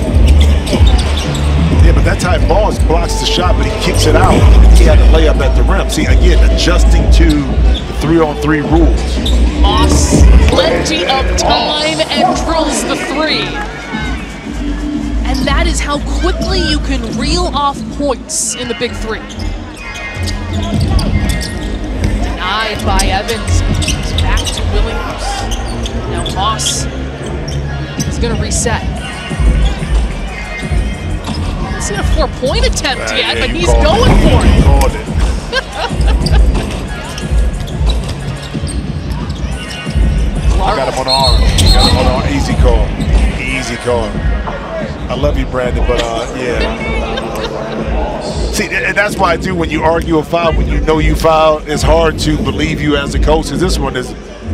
Yeah, but that type ball blocks the shot, but he kicks it out. He had to lay up at the rim. See, again, adjusting to the 3-on-3 rules. Moss, plenty of time, and drills the three. And that is how quickly you can reel off points in the big three. Denied by Evans. It's back to Williams. Now Moss is going to reset. Hasn't seen a 4-point attempt yet, but he's going for it. Called it. I got him on arm. Got him on arm. Easy call. Easy call. I love you, Brandon, but yeah. See, and that's why I do when you argue a foul, when you know you fouled, it's hard to believe you as a coach. Because this one is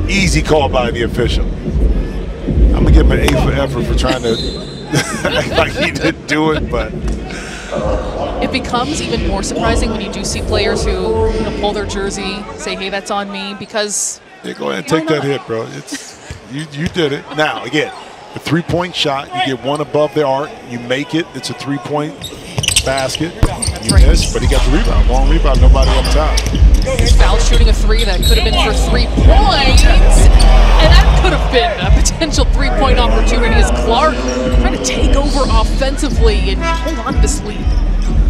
easy call by the official. I'm gonna give him an A for effort for trying to act like he didn't do it, but. It becomes even more surprising when you do see players who pull their jersey, say, "Hey, that's on me," because. Yeah, go ahead and take that hit, bro. It's you did it. Now again, the 3-point shot, you get one above the arc, you make it. It's a 3-point basket. You miss, but he got the rebound. Long rebound, nobody up top. He's foul shooting a three that could have been for 3 points, and that could have been a potential 3-point opportunity as Clark trying to take over offensively and hold on to this lead.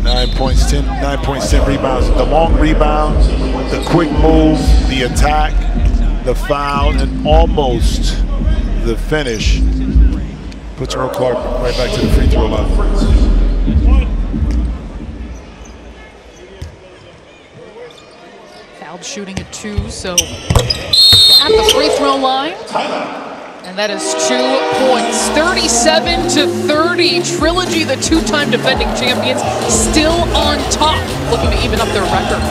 9 points, 10 rebounds. The long rebound, the quick move, the attack, the foul, and almost the finish puts Earl Clark right back to the free throw line. Fouled shooting at 2, so at the free throw line. And that is 2 points, 37-30. Trilogy, the two-time defending champions, still on top, looking to even up their record.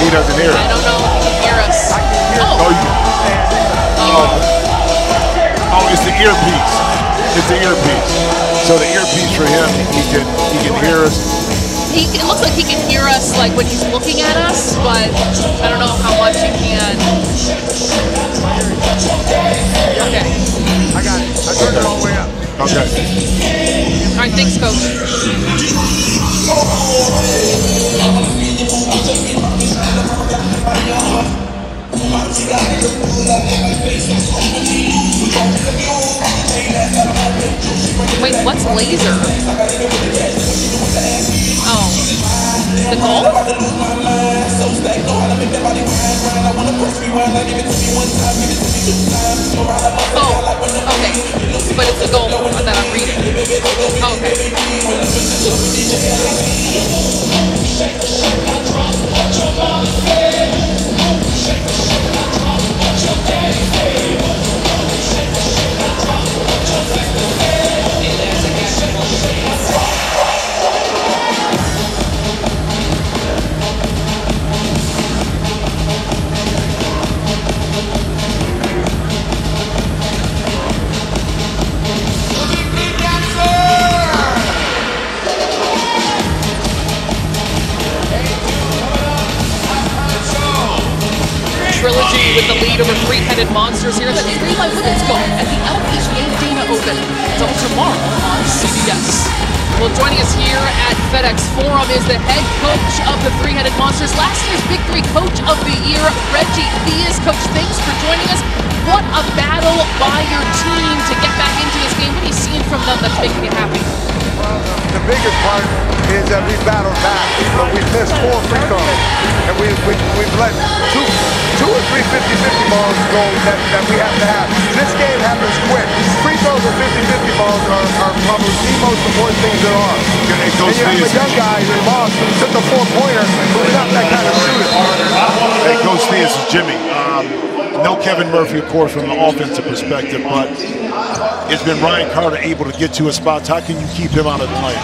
He doesn't hear us. I don't know if he can hear us. Oh, it's the earpiece. It's the earpiece. So the earpiece for him, he can hear us. It looks like he can hear us like when he's looking at us, but I don't know how much he can. Okay. I got it. I turned it all the way up. Okay. All right, thanks, Coach. Defense laser. Oh. The goal? Oh, okay. But it's the goal that I'm reading. Okay. Trilogy with the lead over three-headed monsters here. That is made by women's goal at the LPGA Dana Open. Until tomorrow on CBS. Well, joining us here at FedEx Forum is the head coach of the three-headed monsters, last year's Big Three Coach of the Year, Reggie Theus. Coach, thanks for joining us. What a battle by your team to get back into this game. What are you seeing from them that's making you happy? Well, the biggest part is that we battled back, but we missed 4 free throws, and we've let two or three 50-50 balls go that we have to have. This game happens quick. Free throws and 50-50 balls are probably the most important things there are. And you have a young guy in Moss who took the 4-pointer, who's not that kind of shooter. Hey, Coach Theus is Jimmy. No Kevin Murphy, of course, from the offensive perspective, but it's been Ryan Carter able to get to his spots. How can you keep him out of the lane?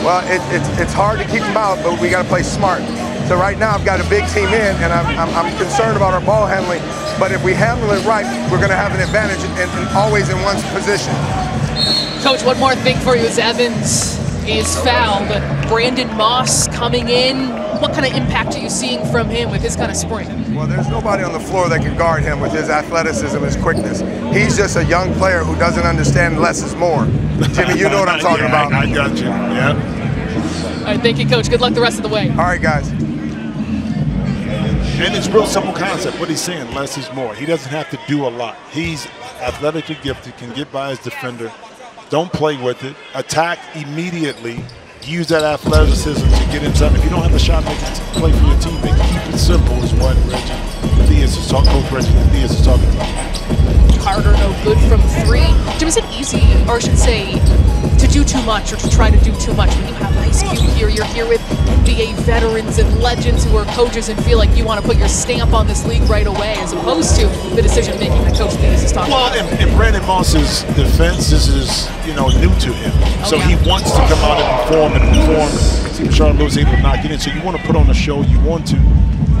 Well, it's hard to keep him out, but we got to play smart. So right now I've got a big team in, and I'm concerned about our ball handling. But if we handle it right, we're going to have an advantage and always in one's position. Coach, one more thing for you as Evans is fouled. Brandon Moss coming in. What kind of impact are you seeing from him with his kind of spring? Well, there's nobody on the floor that can guard him with his athleticism, his quickness. He's just a young player who doesn't understand less is more. Jimmy, you know what I'm talking about. I got you, yeah. All right, thank you, Coach. Good luck the rest of the way. All right, guys. And it's real simple concept. What he's saying, less is more. He doesn't have to do a lot. He's athletically gifted, can get by his defender. Don't play with it. Attack immediately. Use that athleticism to get inside. If you don't have a shot, make it play for your teammate. Keep it simple is what Reggie Theus is talking. Coach Reggie Theus is talking about. Carter no good from 3. Jim, is it easy, or I should say, to do too much or to try to do too much when you have Ice Cube here? You're here with NBA veterans and legends who are coaches and feel like you want to put your stamp on this league right away, as opposed to the decision-making that Coach Theus is talking about. Well, in Brandon Moss's defense, this is new to him. So he wants to come out and perform. See Charlotte Lewis able to knock it in. So you want to put on a show. You want to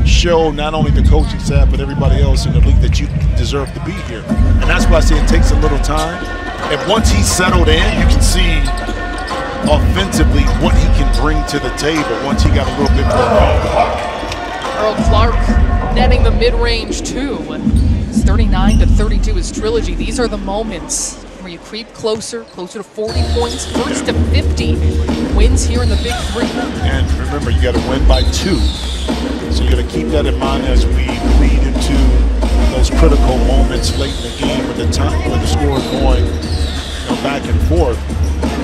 show not only the coaching staff but everybody else in the league that you deserve to be here. And that's why I say it takes a little time. And once he's settled in, you can see offensively what he can bring to the table once he got a little bit more confident. Earl Clark netting the mid-range too. It's 39-32 is Trilogy. These are the moments where you creep closer to 40 points, first to 50 wins here in the Big Three. And remember, you got to win by 2. So you got to keep that in mind as we lead into those critical moments late in the game when the score is going back and forth.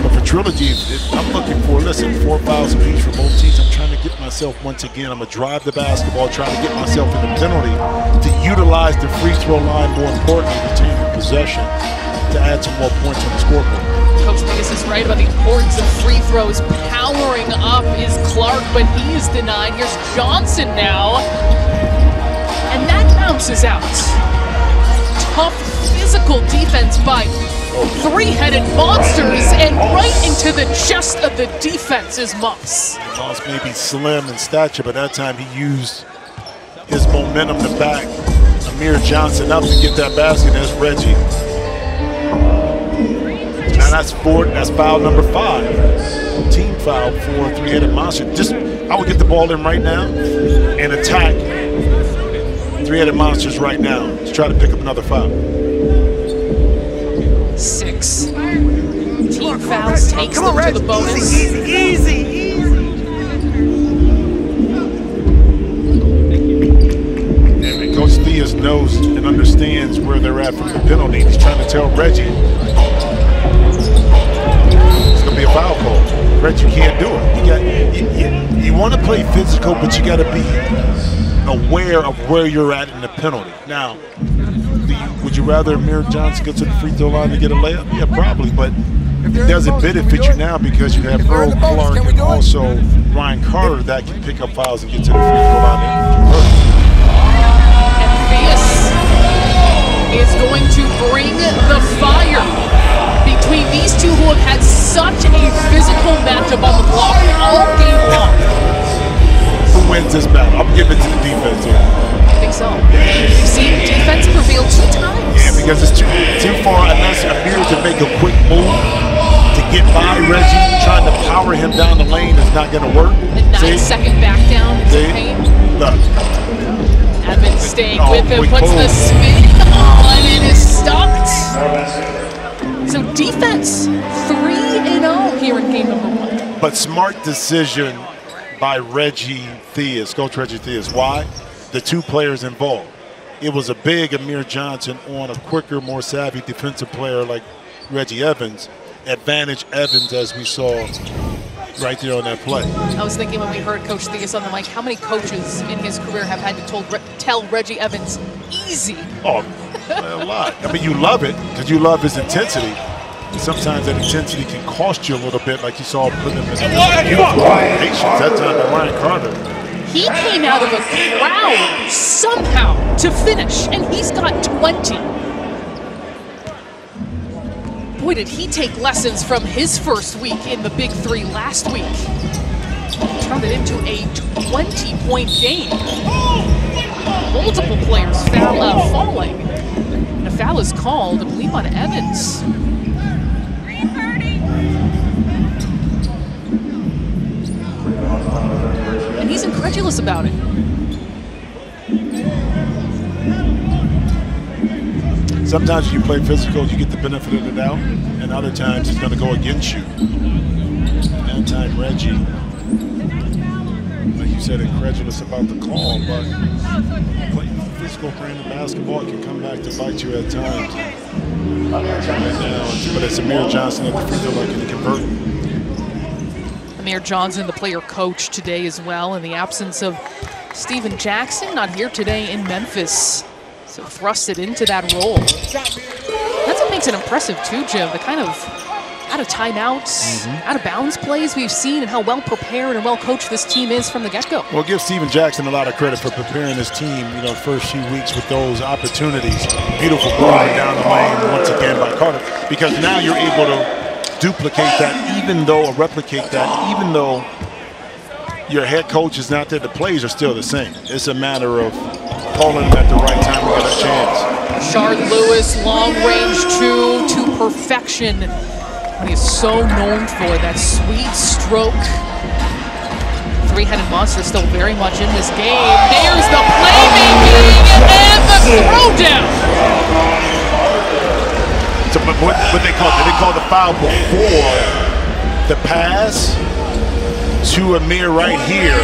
But for Trilogy, I'm looking for, 4 fouls apiece for both teams. I'm trying to get myself, once again, I'm going to drive the basketball, trying to get myself in the penalty to utilize the free throw line, more importantly, retain the possession to add some more points on the scoreboard. Coach Theus is right about the importance of free throws. Powering up is Clark, but he is denied. Here's Johnson now. And that bounces out. Tough physical defense by three-headed monsters, and right into the chest of the defense is Moss. Moss may be slim in stature, but that time he used his momentum to back Amir Johnson up to get that basket. That's Reggie. Now that's foul number 5. Team foul for three-headed monster. I would get the ball in right now and attack three-headed monsters right now to try to pick up another foul. 6 team fouls takes them to the bonus. Easy. And Coach Theus knows and understands where they're at from the penalty. He's trying to tell Reggie, get foul called. Reggie, you can't do it. You want to play physical, but you got to be aware of where you're at in the penalty. Now, would you rather Amir Johnson go to the free throw line to get a layup? Yeah, probably, but it doesn't benefit you now because you have Earl Clark and also Ryan Carter that can pick up fouls and get to the free throw line and convert. And Theus is going to bring the fire between these two who have had such a physical matchup on the block all game long. Who wins this battle? I'm giving it to the defense here. I think so. We've seen defense prevail 2 times. Yeah, because it's too far unless Amir can make a quick move to get by Reggie. Trying to power him down the lane is not going to work. A 9-second back down into the paint. Look. Evans staying with him, puts the spin on, and is stopped. So defense, 3-0 here in game number 1. But smart decision by Reggie Theus, Coach Reggie Theus. Why? The 2 players involved. It was a big Amir Johnson on a quicker, more savvy defensive player like Reggie Evans. Advantage Evans, as we saw right there on that play. I was thinking when we heard Coach Theus on the mic, how many coaches in his career have had to tell Reggie Evans, easy? Oh, a lot. I mean, you love it because you love his intensity. Sometimes that intensity can cost you a little bit, like you saw put him in patience that time by Ryan Carter. He came out of a crowd somehow to finish, and he's got 20. Boy, did he take lessons from his first week in the Big 3 last week. Turned it into a 20-point game. Multiple players falling. And a foul is called, I believe, on Evans. And he's incredulous about it. Sometimes you play physical, you get the benefit of the doubt, and other times it's going to go against you. That time Reggie, like you said, incredulous about the call, but playing physical brand of basketball, it can come back to bite you at times. But it's Amir Johnson at the free throw line, can he convert? Amir Johnson, the player coach today as well, in the absence of Steven Jackson, not here today in Memphis. So thrusted into that role. That's what makes it impressive too, Jim, the kind of out of timeouts, out of bounds plays we've seen and how well prepared and well coached this team is from the get-go. Well, give Steven Jackson a lot of credit for preparing his team, the first few weeks with those opportunities. Beautiful ball down the lane once again by Carter, because now you're able to duplicate that, or replicate that, even though your head coach is not there, the plays are still the same. It's a matter of calling him at the right time to get a chance. Shard Lewis, long range 2 to perfection. What he is so known for, that sweet stroke. Three-headed monster still very much in this game. There's the playmaking and the throwdown. So, but what they call the foul before the pass to Amir right here.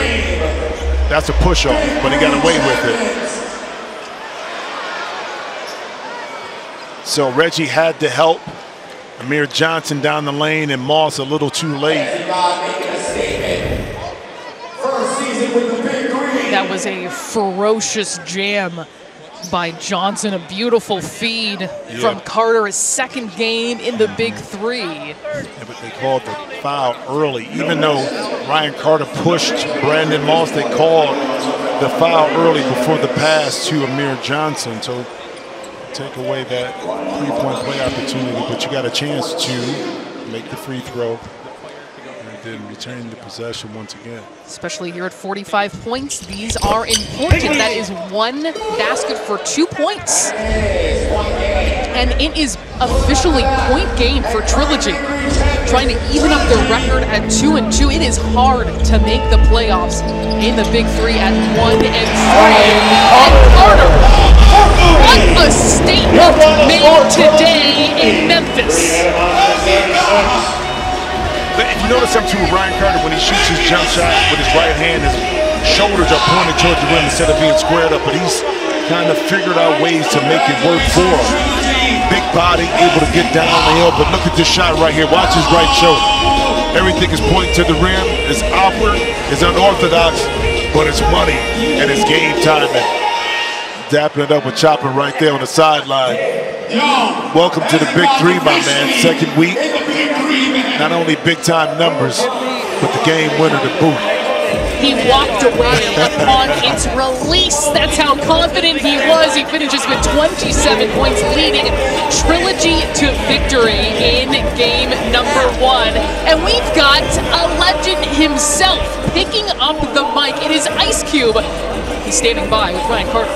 That's a push-off, but he got away with it. So Reggie had to help Amir Johnson down the lane, and Moss a little too late. That was a ferocious jam by Johnson. A beautiful feed from Carter, his second game in the Big 3. Yeah, but they called the foul early. Even though Ryan Carter pushed Brandon Moss, they called the foul early before the pass to Amir Johnson. So take away that three-point play opportunity, but you got a chance to make the free throw and then retain the possession once again. Especially here at 45 points, these are important. That is 1 basket for 2 points. And it is officially point game for Trilogy. Trying to even up their record at 2-2. It is hard to make the playoffs in the Big 3 at 1-3. And Carter, what a statement made today in Memphis. But if you notice something with Ryan Carter, when he shoots his jump shot with his right hand, his shoulders are pointed towards the rim instead of being squared up, but he's kind of figured out ways to make it work for him. Big body, able to get down the hill. But look at this shot right here. Watch his right shoulder. Everything is pointing to the rim. It's awkward, it's unorthodox, but it's money and it's game time. And dapping it up with Chopper right there on the sideline. Welcome to the Big Three, my man. Second week. Not only big-time numbers, but the game winner to boot. He walked away upon its release. That's how confident he was. He finishes with 27 points, leading Trilogy to victory in game number 1. And we've got a legend himself picking up the mic. It is Ice Cube. He's standing by with Ryan Carter.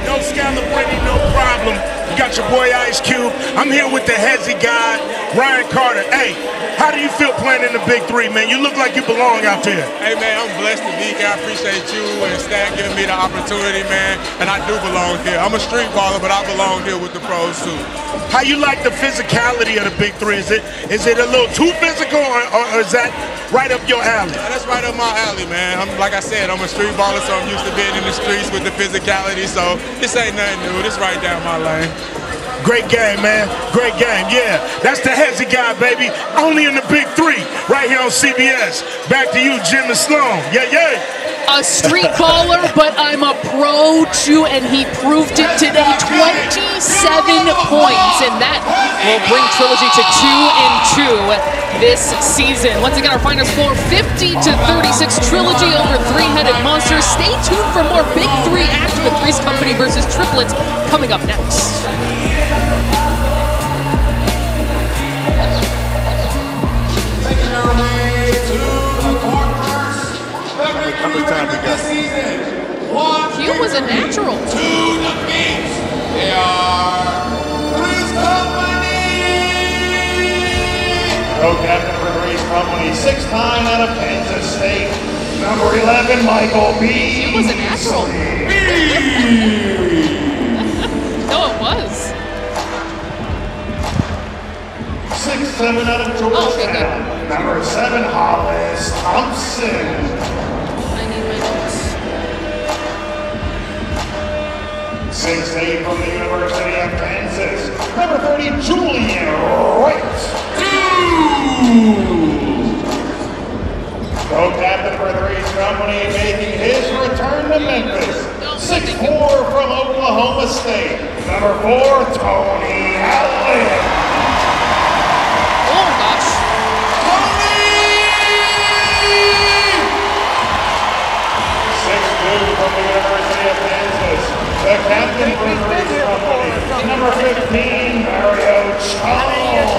No scalabrine, no problem. You got your boy Ice Cube. I'm here with the Hezzy guy, Ryan Carter. Hey, how do you feel playing in the Big Three, man? You look like you belong out there. Hey, man, I'm blessed to be here. I appreciate you and Stan giving me the opportunity, man. And I do belong here. I'm a street baller, but I belong here with the pros, too. How you like the physicality of the Big Three? Is it a little too physical, or is that right up your alley? Yeah, that's right up my alley, man. Like I said, I'm a street baller, so I'm used to being in the streets with the physicality. So this ain't nothing new. This right down my lane. Great game, man. Great game. Yeah, that's the Hezzy guy, baby. Only in the Big Three, right here on CBS. Back to you, Jim and Sloan. Yeah, yeah. A street baller, but I'm a pro too, and he proved it today. 27 points, and that will bring Trilogy to 2-2 this season. Once again, our final score 50-36. Trilogy over three-headed monsters. Stay tuned for more Big Three action with Three's Company versus Triplets coming up next. How much time we got? Hugh was a natural. To the beat. They are Three's Company. Co-captain for Three's Company, 6'9" out of Kansas State. Number 11, Michael B. Hugh was a natural. No, it was. 6'7" out of Georgetown. Number 7, Hollis Thompson. 6'8" from the University of Kansas. Number 30, Julian Wright. Co-captain for Three's Company, making his return to Memphis. 6'4" from Oklahoma State. Number 4, Tony Allen. Oh gosh. From the University of Kansas, the captain for Three's Company, number 15, Mario Chalmers.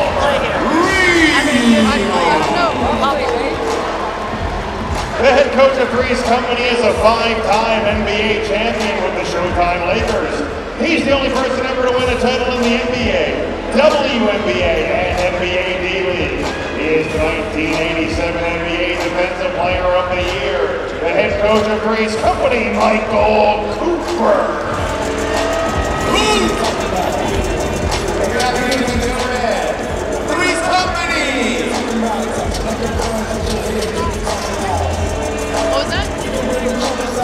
The head coach of Three's Company is a 5-time NBA champion with the Showtime Lakers. He's the only person ever to win a title in the NBA, WNBA, and NBA D-League. He is the 1987 NBA Defensive Player of the Year. The head coach of Three's Company, Michael Cooper.